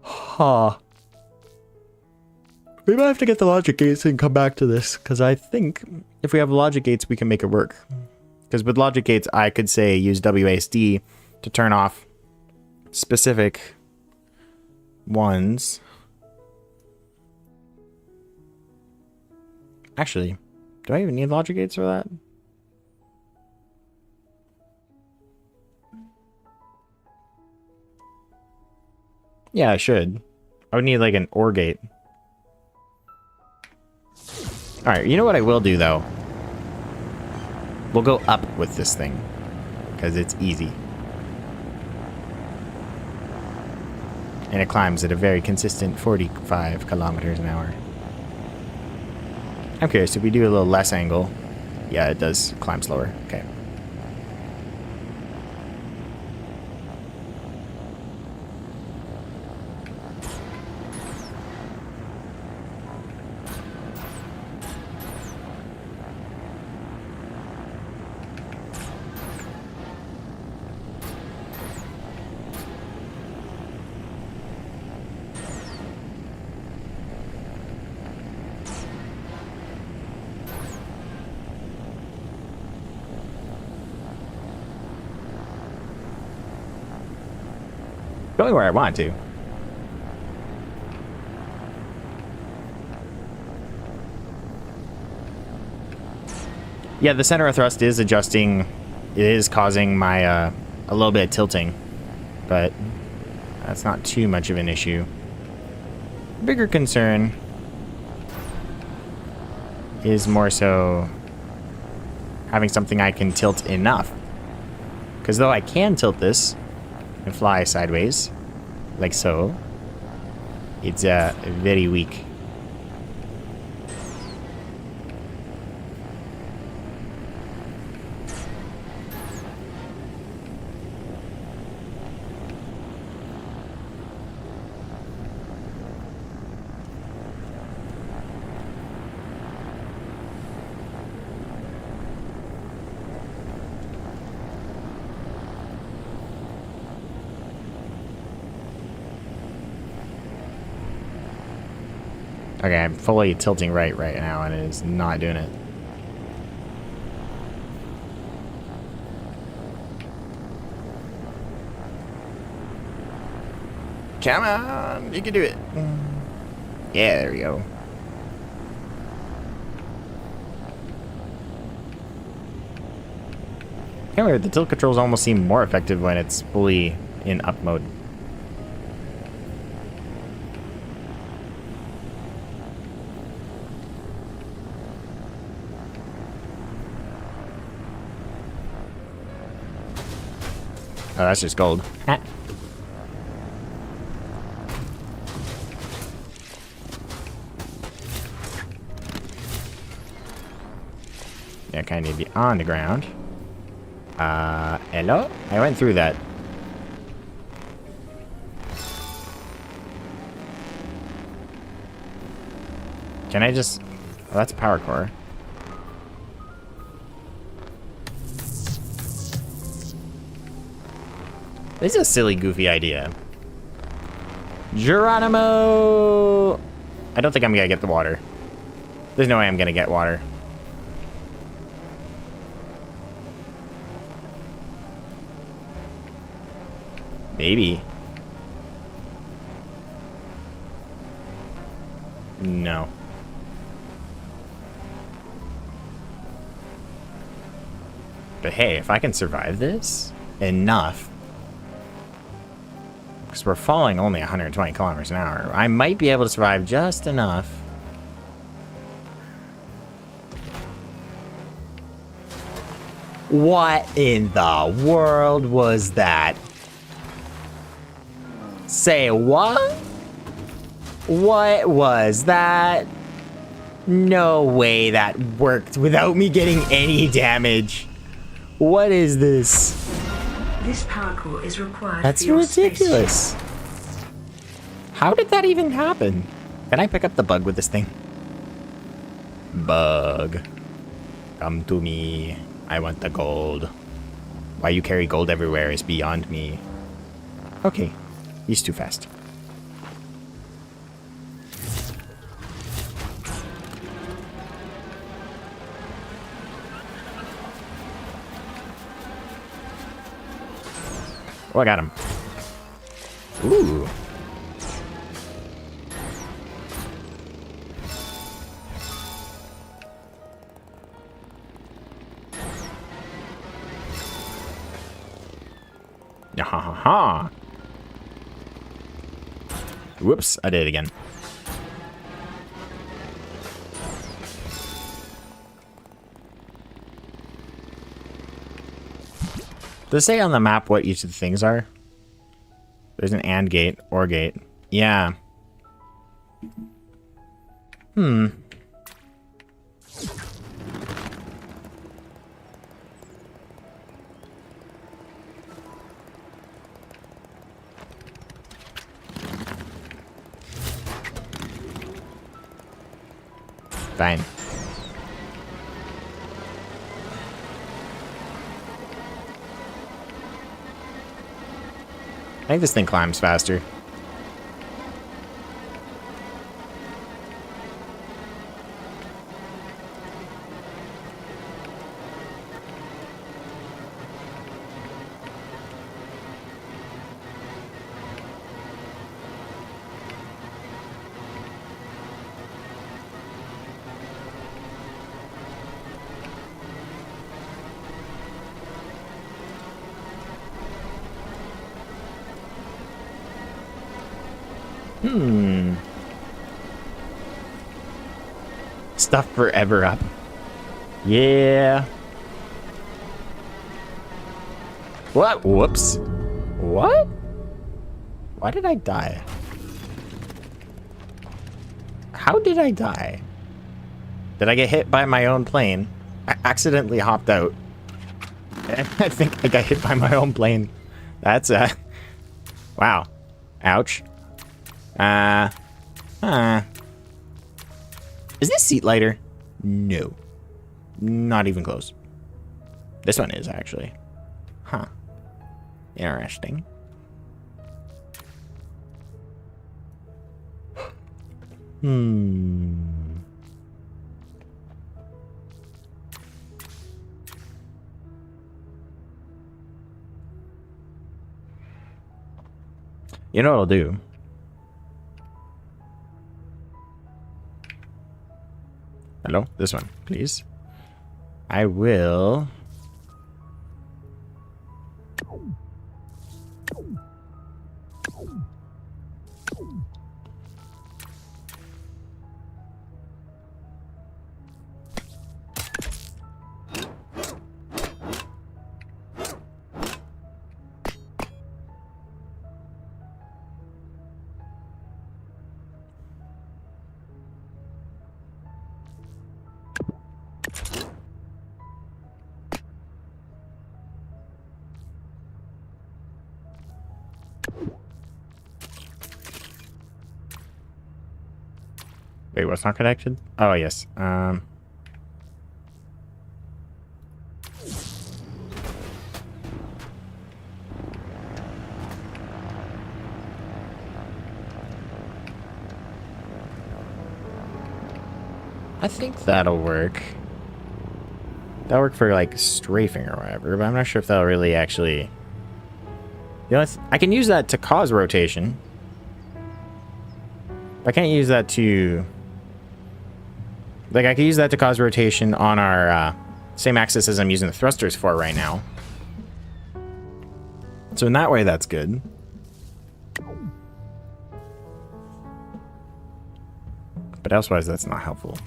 Huh. We might have to get the logic gates and come back to this, because I think if we have logic gates, we can make it work. Because with logic gates, I could say use WASD to turn off specific ones. Actually, do I even need logic gates for that? Yeah, I should. I would need like an OR gate. Alright, you know what I will do though? We'll go up with this thing. Because it's easy. And it climbs at a very consistent 45 kilometers an hour. I'm curious, if we do a little less angle, yeah, it does climb slower. Okay. Going where I want to. Yeah, the center of thrust is adjusting. It is causing my a little bit of tilting, but that's not too much of an issue. Bigger concern is more so having something I can tilt enough. Because though I can tilt this and fly sideways, like so, it's very weak. Okay, I'm fully tilting right now, and it is not doing it. Come on, you can do it. Yeah, there we go. Anyway, the tilt controls almost seem more effective when it's fully in up mode. Oh, that's just gold. Yeah, kind of need to be on the ground. Hello? I went through that. Can I just... Oh, that's a power core. This is a silly, goofy idea. Geronimo! I don't think I'm gonna get the water. There's no way I'm gonna get water. Maybe. No. But hey, if I can survive this enough, because we're falling only 120 kilometers an hour, I might be able to survive just enough. What in the world was that? Say what? What was that? No way that worked without me getting any damage. What is this? This parkour is required. That's for your ridiculous. How did that even happen? Can I pick up the bug with this thing? Bug. Come to me. I want the gold. Why you carry gold everywhere is beyond me. Okay. He's too fast. Oh, I got him. Ooh. Ha ha ha. Whoops, I did it again. Does it say on the map what each of the things are? There's an AND gate, OR gate. Yeah. Fine. I think this thing climbs faster. Stuff forever up. Yeah. What? Whoops. What? Why did I die? How did I die? Did I get hit by my own plane? I accidentally hopped out. I think I got hit by my own plane. That's wow. Ouch. Is this seat lighter? No. Not even close. This one is, actually. Huh. Interesting. You know what I'll do? Hello? This one, please. I will... Wait, what's not connected? Oh, yes. I think that'll work. That'll work for like strafing or whatever, but I'm not sure if that'll really actually... You know, I can use that to cause rotation. I can't use that to... Like, I can use that to cause rotation on our same axis as I'm using the thrusters for right now. So in that way, that's good. But elsewise, that's not helpful.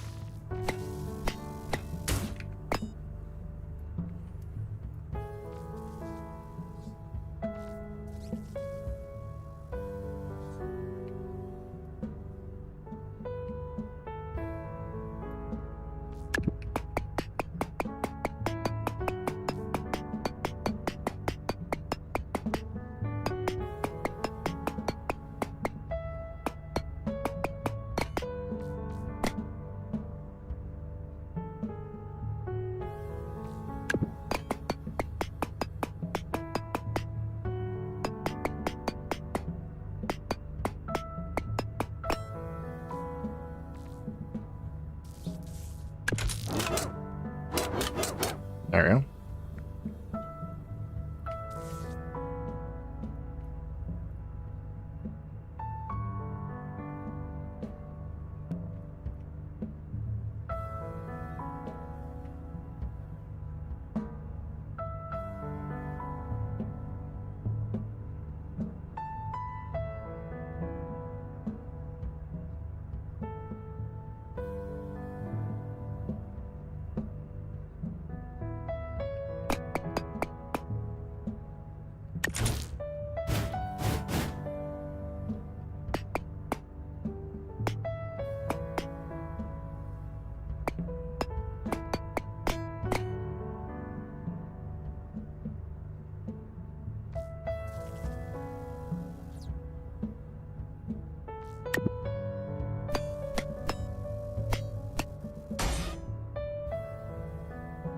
There we go.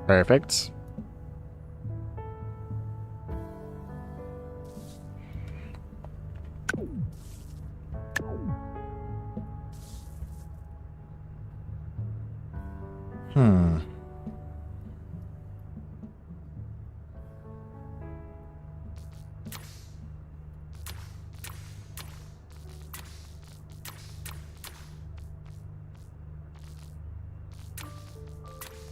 Perfect.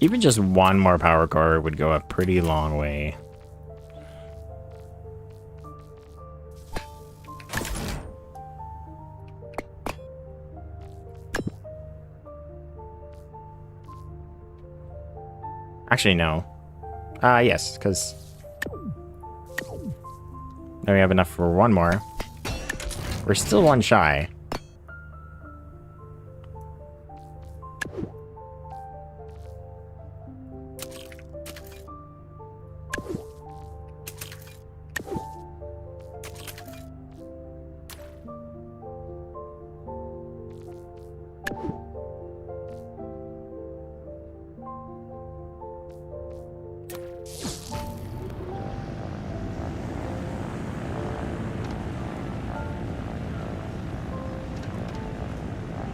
Even just one more power core would go a pretty long way. Actually, no. Yes, because now we have enough for one more. We're still one shy.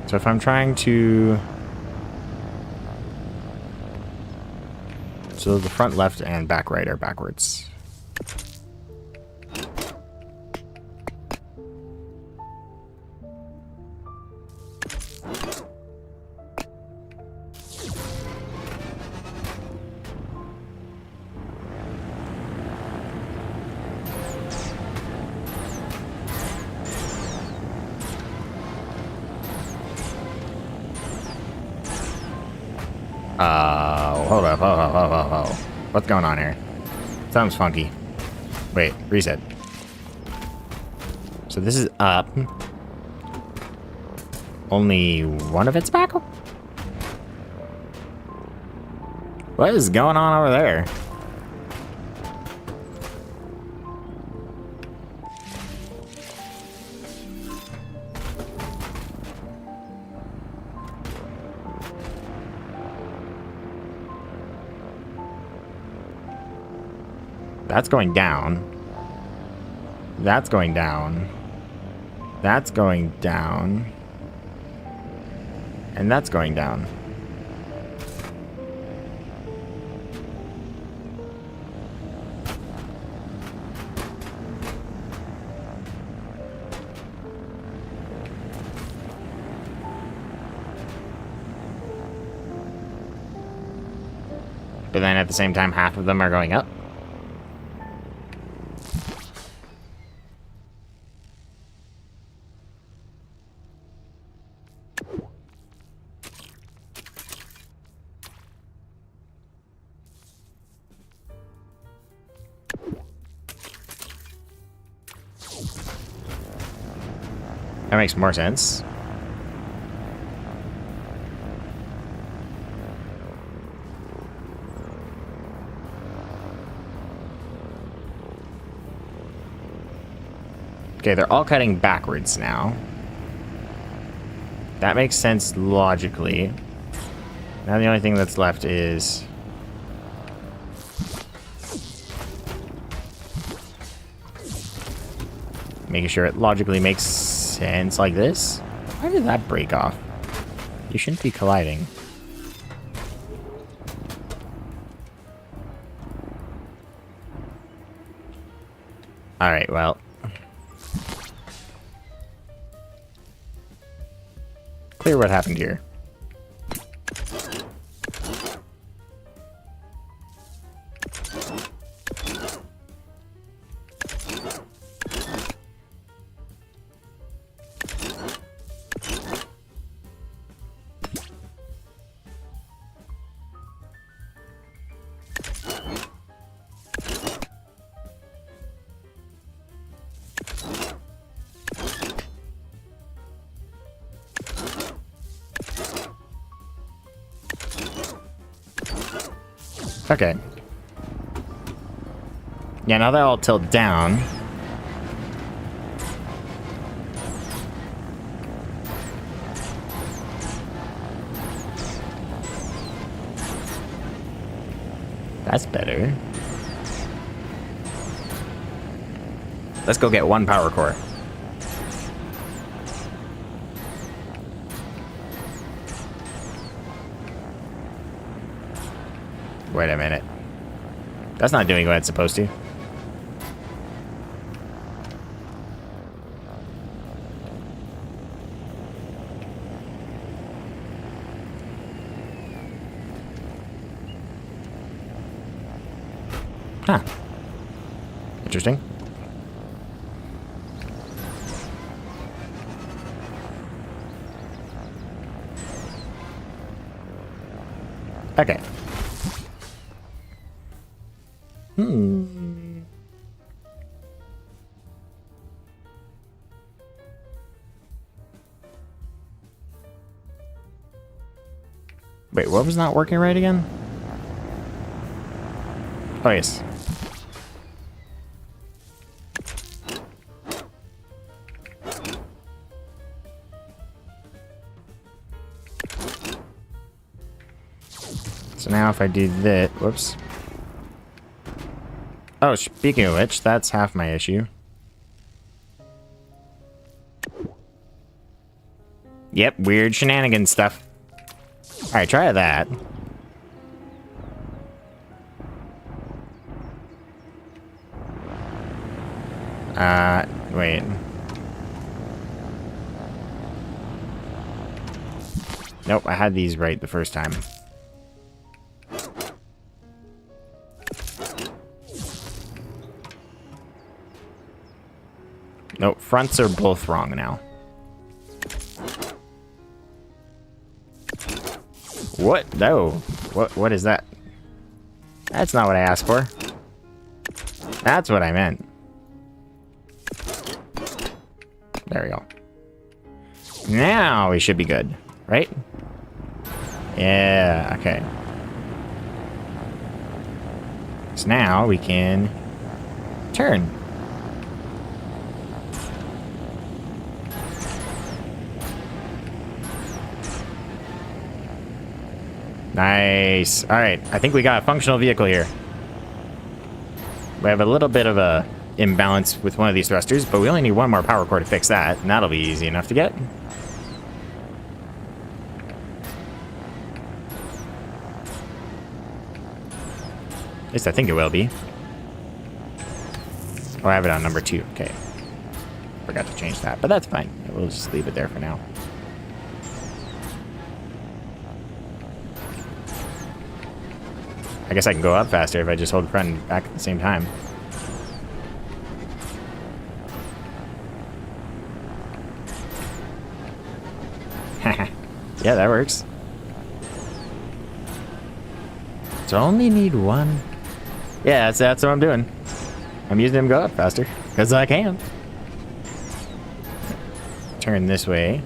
So if I'm trying to... So the front left and back right are backwards. Hold up, hold. What's going on here? Something's funky. Wait, reset. So this is up. Only one of it's back? What is going on over there? That's going down. That's going down. That's going down. And that's going down. But then at the same time, half of them are going up. That makes more sense. Okay, they're all cutting backwards now. That makes sense logically. Now the only thing that's left is... making sure it logically makes sense like this. Why did that break off? You shouldn't be colliding. Alright, well... clear what happened here. Okay. Yeah, now they're all tilted down. That's better. Let's go get one power core. Wait a minute. That's not doing what it's supposed to. Huh. Interesting. Okay. Wait, what was not working right again? Oh, yes. So now if I do this... whoops. Oh, speaking of which, that's half my issue. Yep, weird shenanigans stuff. Alright, try that. Wait. Nope, I had these right the first time. Nope, fronts are both wrong now. What? No. What is that? That's not what I asked for. That's what I meant. There we go. Now we should be good, right? Yeah, okay. So now we can turn. Nice. All right, I think we got a functional vehicle here. We have a little bit of a imbalance with one of these thrusters, but we only need one more power core to fix that, and that'll be easy enough to get. At least I think it will be. Oh, I have it on number 2. Okay. Forgot to change that, but that's fine. We'll just leave it there for now. I guess I can go up faster if I just hold front and back at the same time. Yeah, that works. So only need one. Yeah, that's what I'm doing. I'm using him to go up faster. Because I can. Turn this way.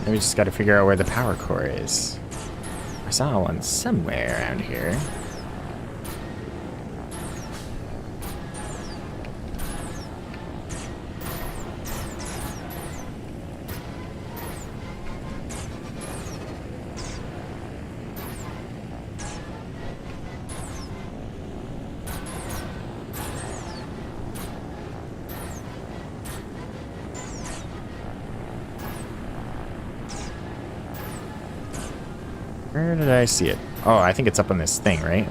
Then we just got to figure out where the power core is. I saw one somewhere around here. Where did I see it? Oh, I think it's up on this thing, right?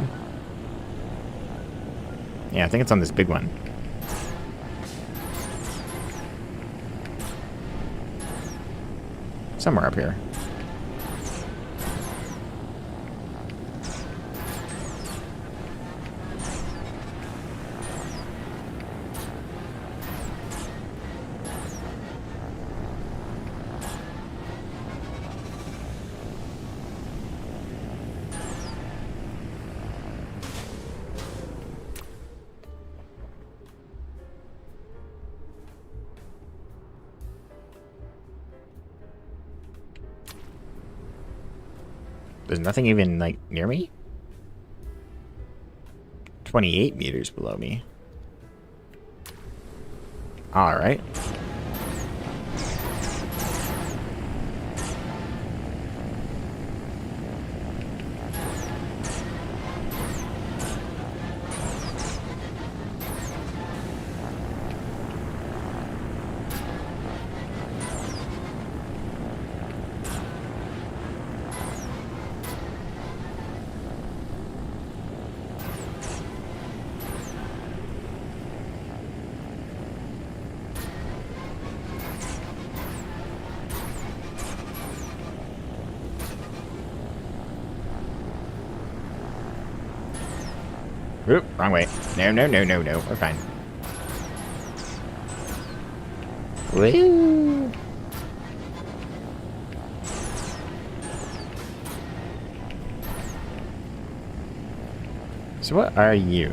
Yeah, I think it's on this big one. Somewhere up here. There's nothing even, like, near me? 28 meters below me. Alright. Oop, wrong way. No, no, no, no, no. We're fine. Woo! So what are you?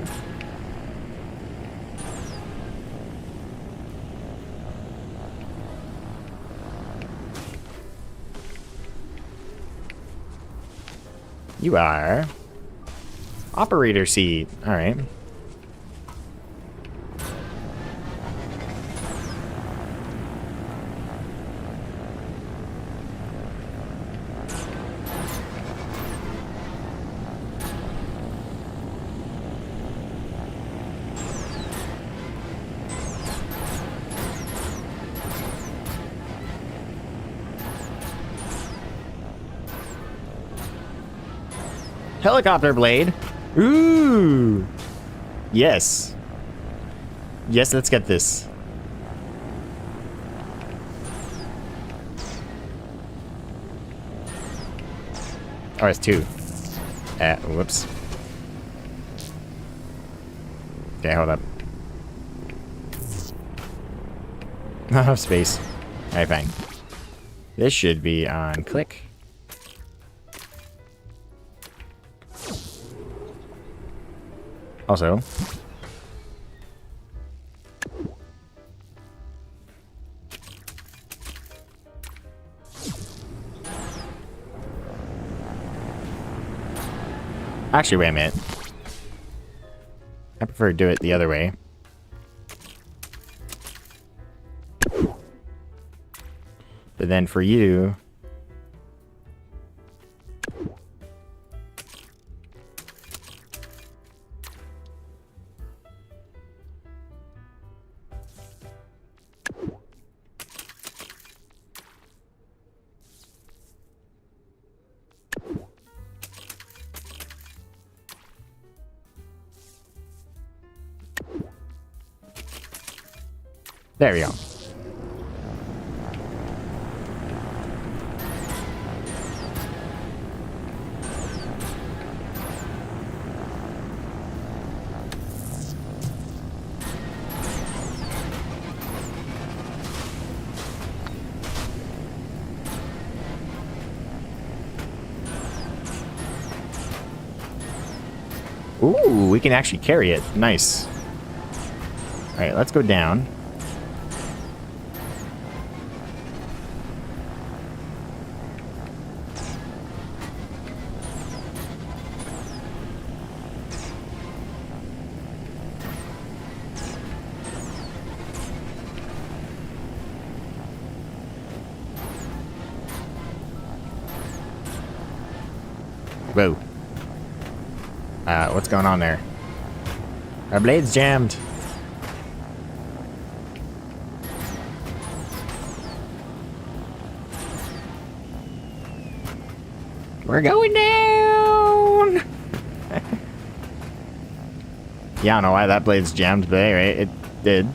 You are... Operator seat. Alright. Helicopter blade. Ooh. Yes. Yes, let's get this. Oh, it's two. Whoops. Okay, hold up. Not enough space. Alright, fine. This should be on click. Also, actually, wait a minute. I prefer to do it the other way. But then for you... There we go. Ooh, we can actually carry it. Nice. All right, let's go down. Whoa. What's going on there? Our blade's jammed. We're going down! Yeah, I don't know why that blade's jammed, but anyway, it did.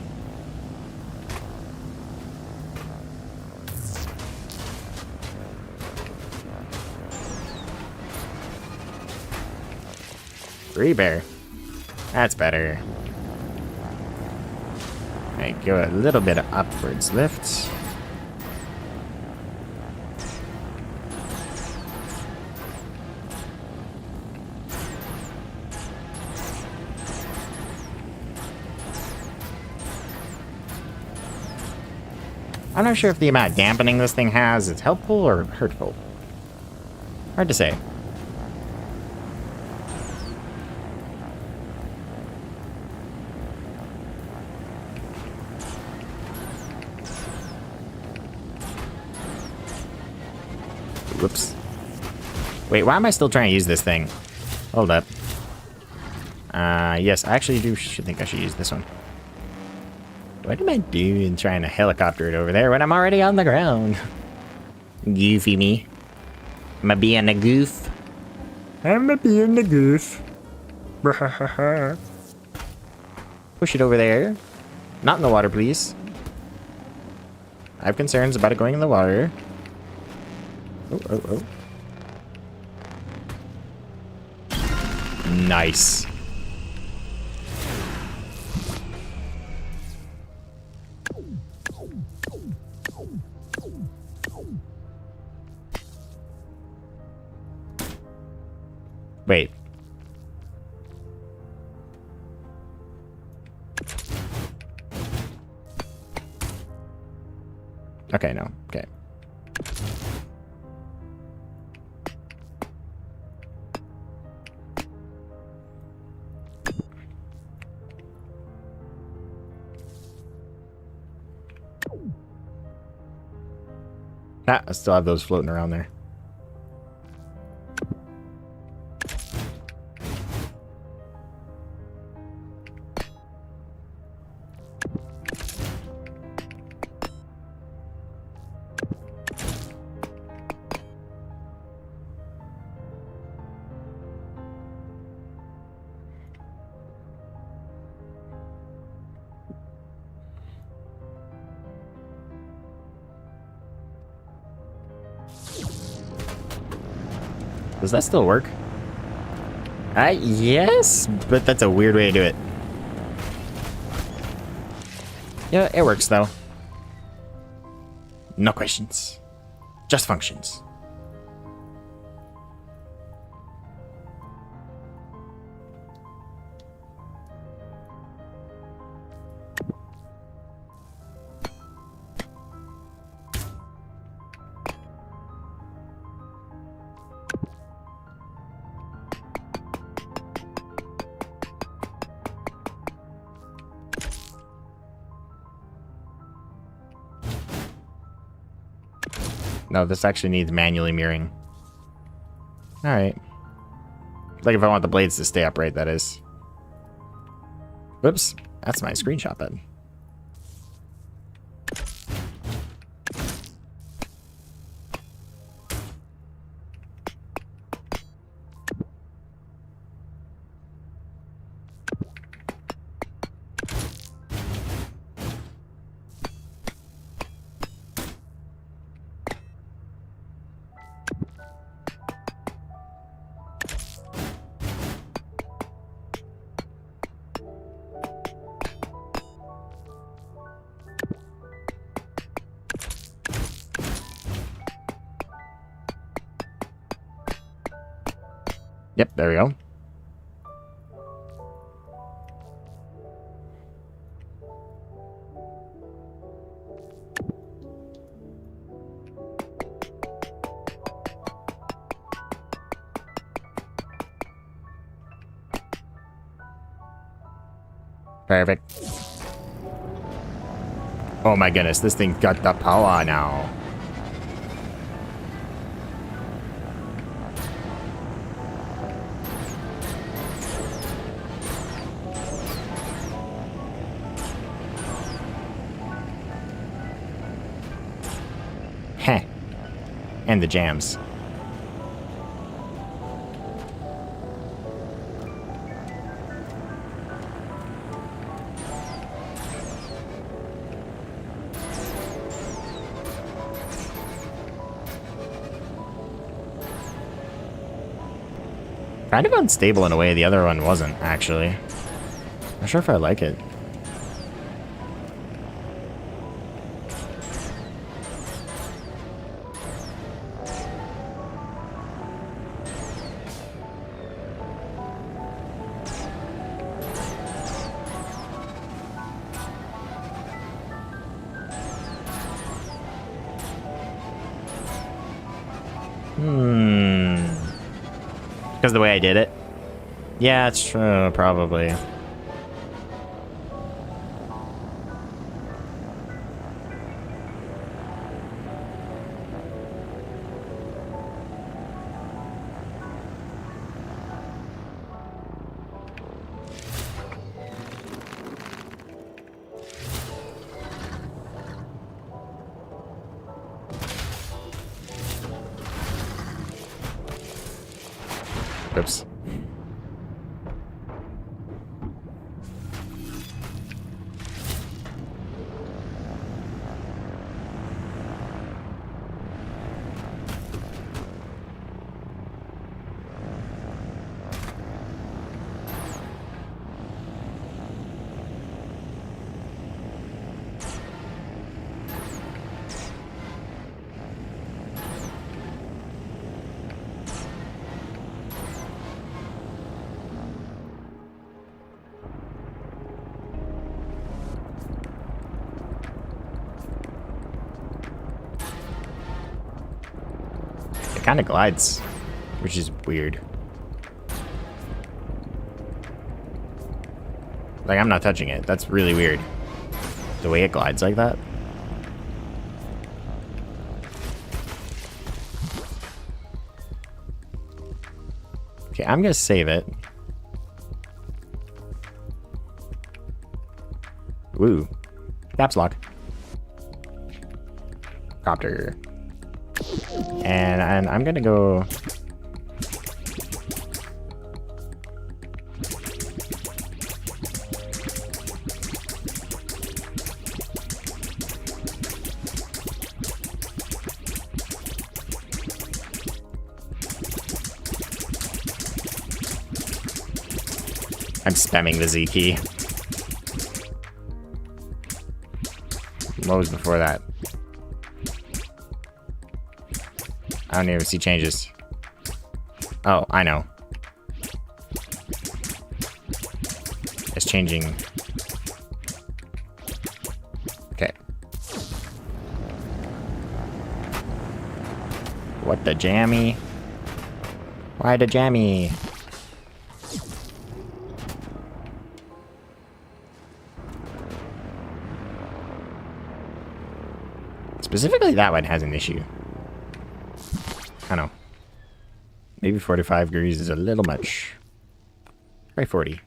Rebear. That's better. Alright, go a little bit of upwards lift. I'm not sure if the amount of dampening this thing has is helpful or hurtful. Hard to say. Whoops. Wait, why am I still trying to use this thing? Hold up. Yes, I actually should think I should use this one. What am I doing trying to helicopter it over there when I'm already on the ground? Goofy me. I'm a being a goof. I'm a being a goof. Push it over there. Not in the water, please. I have concerns about it going in the water. Oh, oh, oh. Nice. Wait. Okay, no. Okay. Ah, I still have those floating around there. Does that still work? Yes, but that's a weird way to do it. Yeah, it works though. No questions. Just functions. No, this actually needs manually mirroring. Alright. Like if I want the blades to stay upright, that is. Whoops. That's my screenshot button. Yep, there we go. Perfect. Oh my goodness, this thing got the power now. Heh. And the jams. Kind of unstable in a way the other one wasn't, actually. Not sure if I like it. Because the way I did it? Yeah, it's true, probably. Oops. It kind of glides, which is weird. Like, I'm not touching it. That's really weird. The way it glides like that. Okay, I'm gonna save it. Woo. Caps lock. Copter. And I'm gonna go... I'm spamming the Z key. What was before that? I don't even see changes. Oh, I know. It's changing. Okay. What the jammy? Why the jammy? Specifically, that one has an issue. I know. Maybe 45 degrees is a little much. Try 40.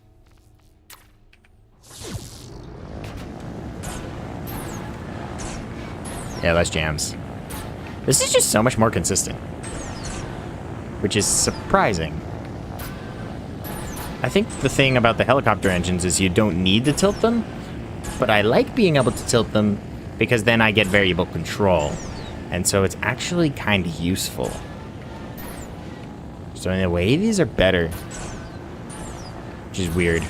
Yeah, less jams. This is just so much more consistent. Which is surprising. I think the thing about the helicopter engines is you don't need to tilt them. But I like being able to tilt them because then I get variable control. And so it's actually kind of useful. So in a way, these are better. Which is weird.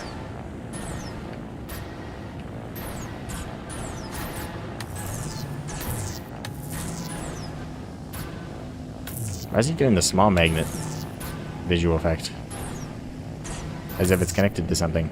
Why is he doing the small magnet visual effect? As if it's connected to something.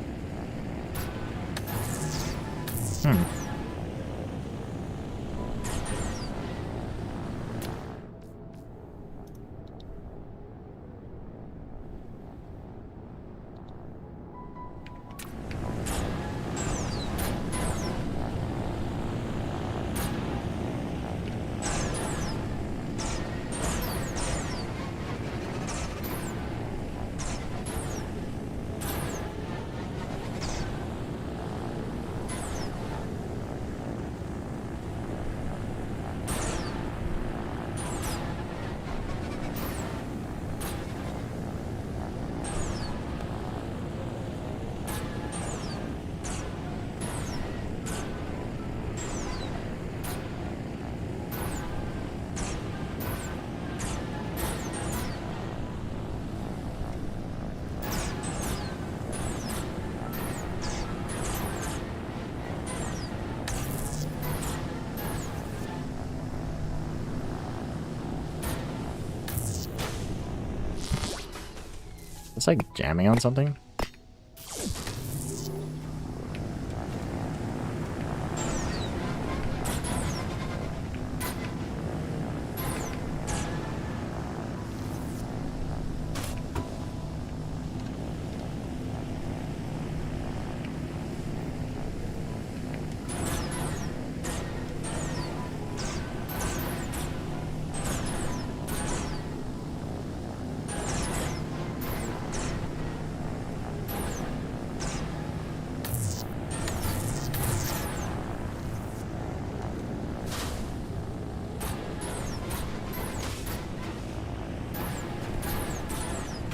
It's like jamming on something.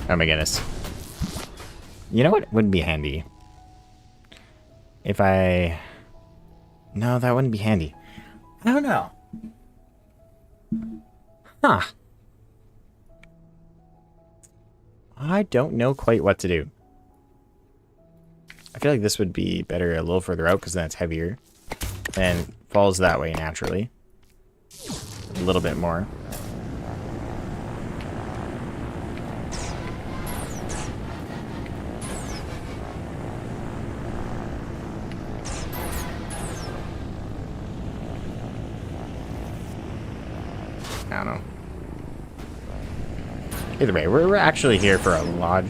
Oh my goodness. You know what would be handy? If I... No, that wouldn't be handy. I don't know. Huh. I don't know quite what to do. I feel like this would be better a little further out because then it's heavier. And falls that way naturally. A little bit more. I don't know. Either way, we're actually here for a what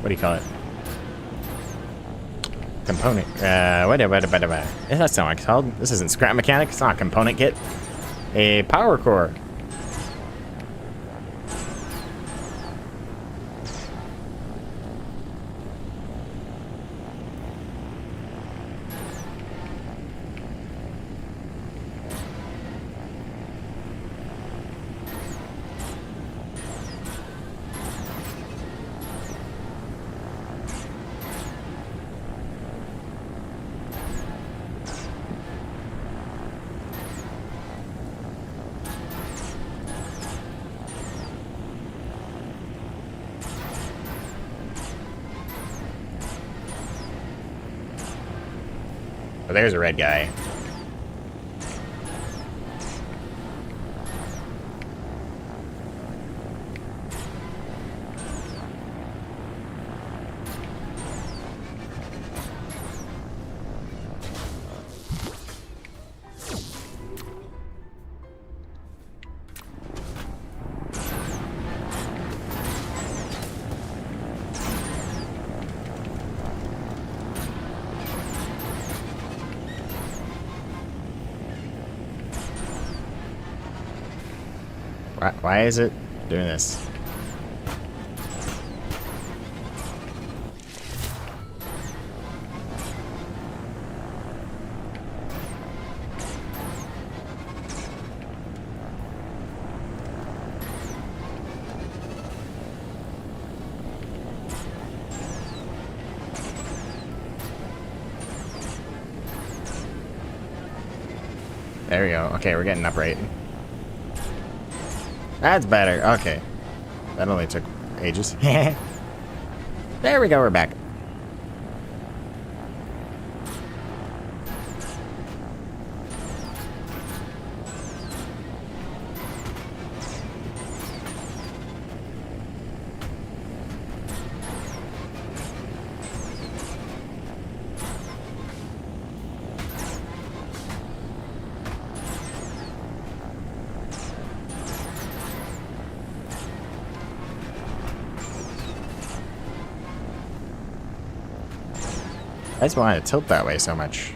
do you call it? Component. That's not what it's called. This isn't scrap mechanic. It's not a component kit. A power core. Oh, there's a red guy. Why is it doing this? There we go. Okay, we're getting upright. That's better. Okay. That only took ages. There we go. We're back. I just wanted to tilt that way so much.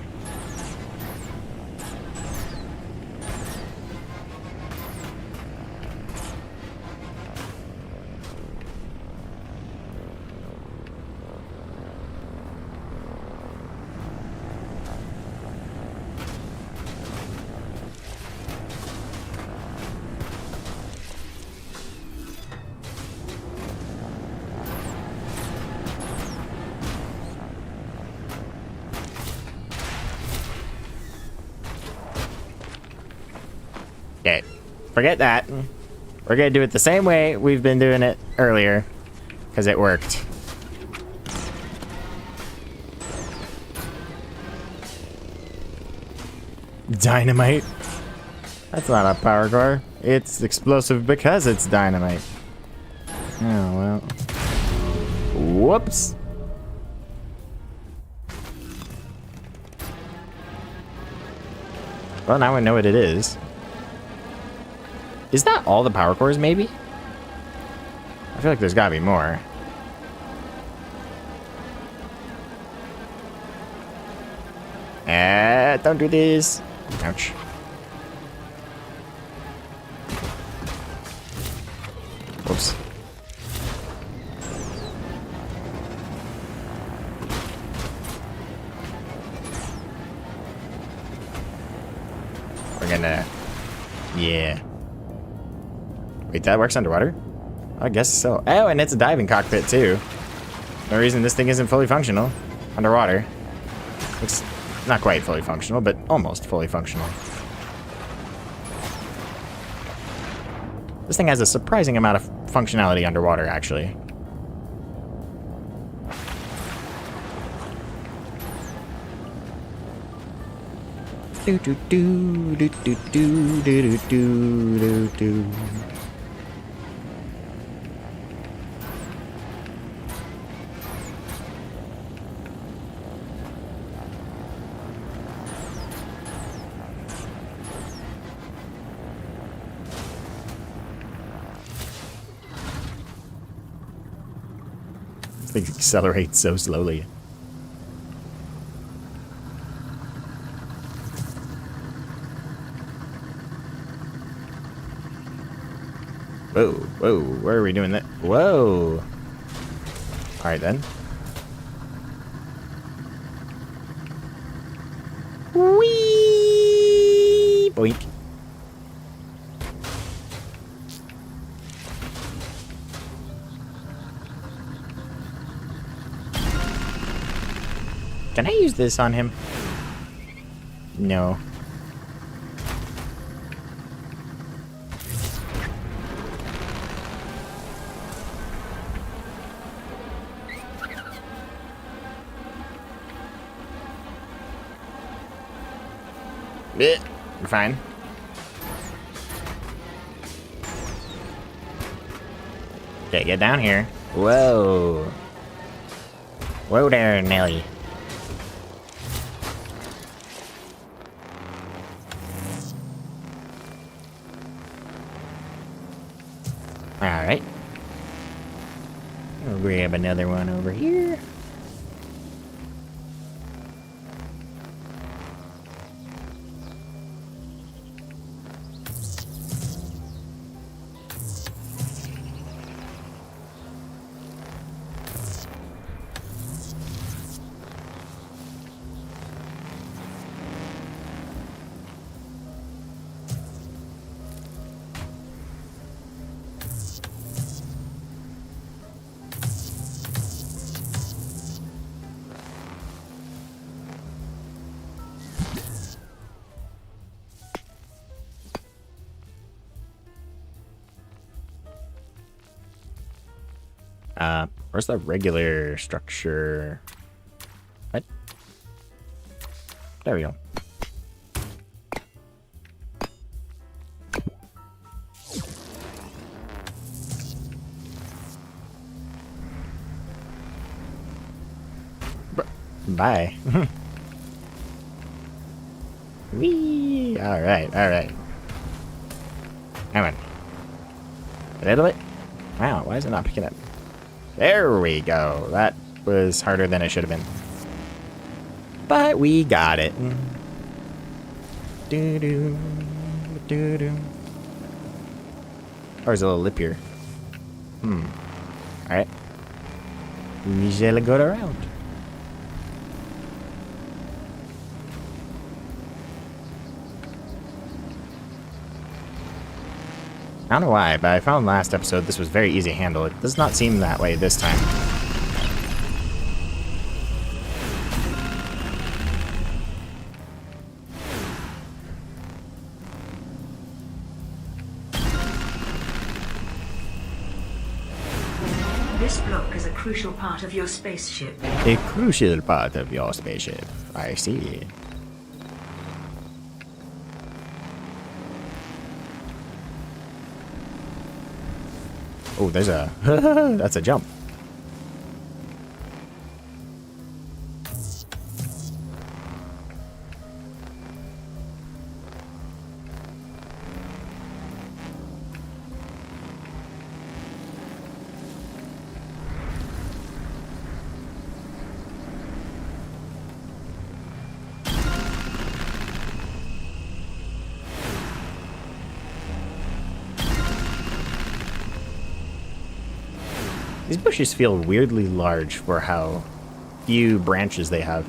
Okay, forget that. We're gonna do it the same way we've been doing it earlier, because it worked. Dynamite? That's not a power core. It's explosive because it's dynamite. Oh, well. Whoops. Well, now I know what it is. Is that all the power cores, maybe? I feel like there's gotta be more. Don't do this. Ouch. Whoops. We're gonna... Yeah. Wait, that works underwater? I guess so. Oh, and it's a diving cockpit, too. No reason this thing isn't fully functional. Underwater. Looks not quite fully functional, but almost fully functional. This thing has a surprising amount of functionality underwater, actually. Do do do do do do do do do do. Things accelerate so slowly. Whoa, whoa, where are we doing that? Whoa. Alright then. Whee! Boink. Can I use this on him? No. We're fine. Okay, get down here. Whoa. Whoa there, Nelly. Alright. We'll grab another one over here. Where's the regular structure? What? There we go. Bye. Whee! Alright, alright. Come on. A little bit? Wow, why is it not picking up? There we go. That was harder than it should have been. But we got it. Doo-doo, doo-doo. Oh, there's a little lip here. Alright. We shall go around. I don't know why, but I found last episode this was very easy to handle. It does not seem that way this time. This block is a crucial part of your spaceship. A crucial part of your spaceship. I see. Oh, there's a... That's a jump. These bushes feel weirdly large for how few branches they have.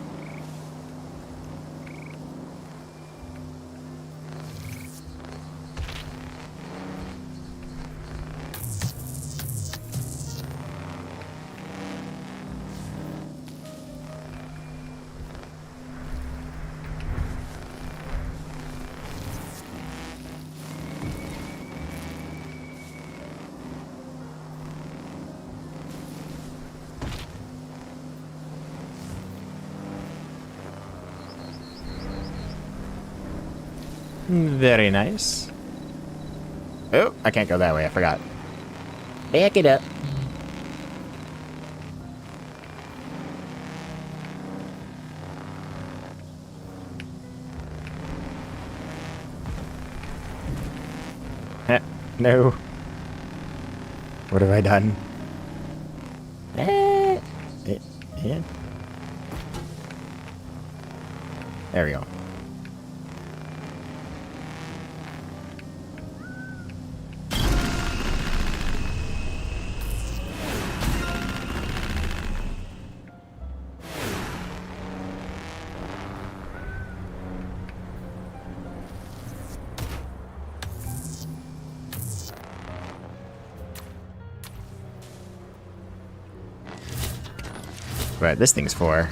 Very nice. Oh, I can't go that way. I forgot. Back it up. No. What have I done? There we go. But this thing's for.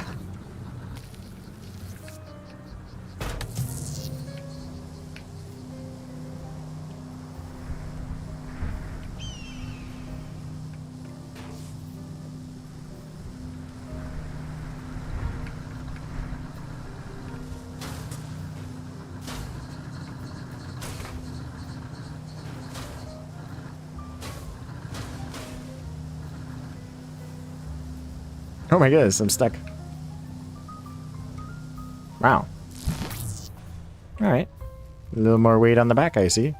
Oh my goodness, I'm stuck. Wow. Alright. A little more weight on the back, I see.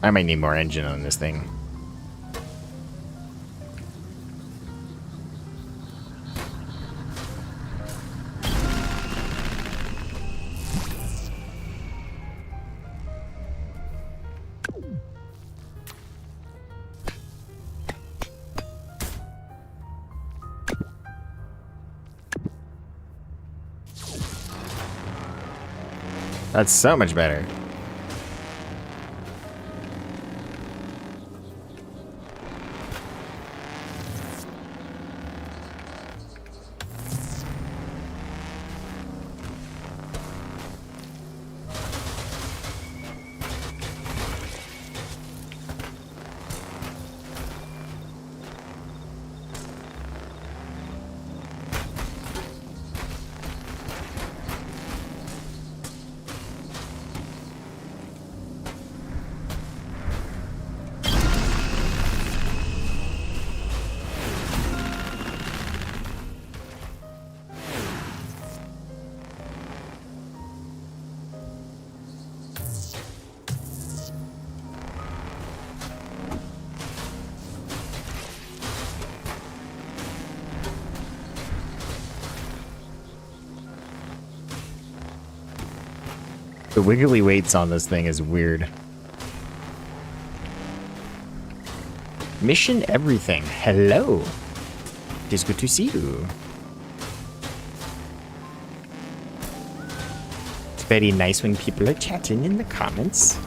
I might need more engine on this thing. That's so much better. The wiggly weights on this thing is weird. Mission everything. Hello. It is good to see you. It's very nice when people are chatting in the comments.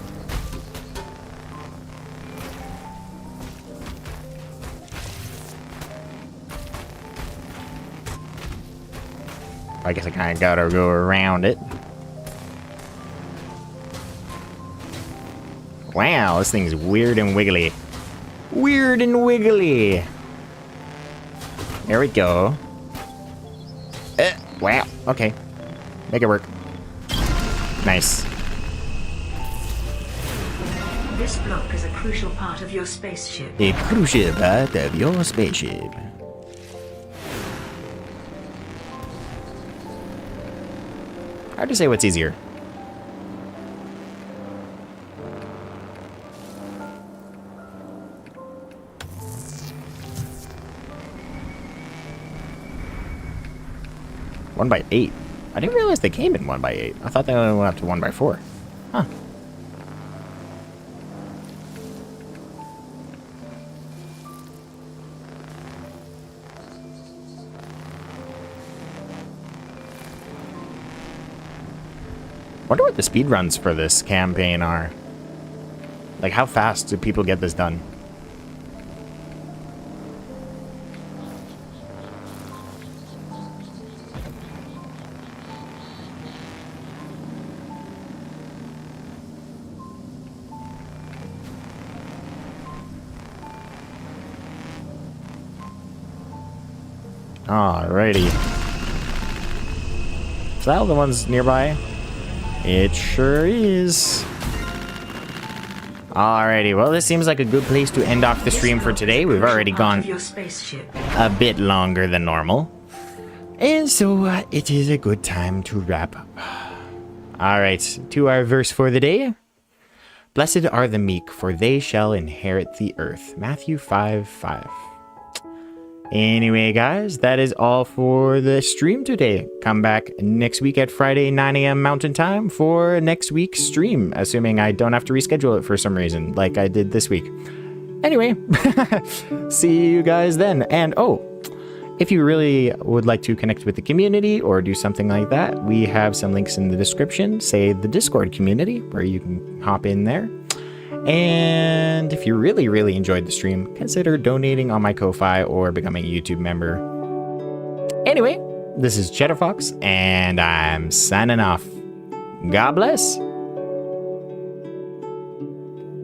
I guess I kind of gotta go around it. Wow, this thing's weird and wiggly. Weird and wiggly. There we go. Wow, okay. Make it work. Nice. This block is a crucial part of your spaceship. A crucial part of your spaceship. Hard to say what's easier. 1x8. I didn't realize they came in 1x8. I thought they only went up to 1x4. Huh. Wonder what the speed runs for this campaign are. Like, how fast do people get this done? Alrighty. Is that all the ones nearby? It sure is. Alrighty, well, this seems like a good place to end off the stream for today. We've already gone a bit longer than normal. And so it is a good time to wrap up. Alright, to our verse for the day. Blessed are the meek, for they shall inherit the earth. Matthew 5:5. Anyway, guys, that is all for the stream today. Come back next week at Friday, 9 a.m. Mountain Time for next week's stream, assuming I don't have to reschedule it for some reason, like I did this week. Anyway, see you guys then. And, oh, if you really would like to connect with the community or do something like that, we have some links in the description, say the Discord community, where you can hop in there. And if you really, really enjoyed the stream, consider donating on my Ko-Fi or becoming a YouTube member. Anyway, this is Cheddar Fox, and I'm signing off. God bless.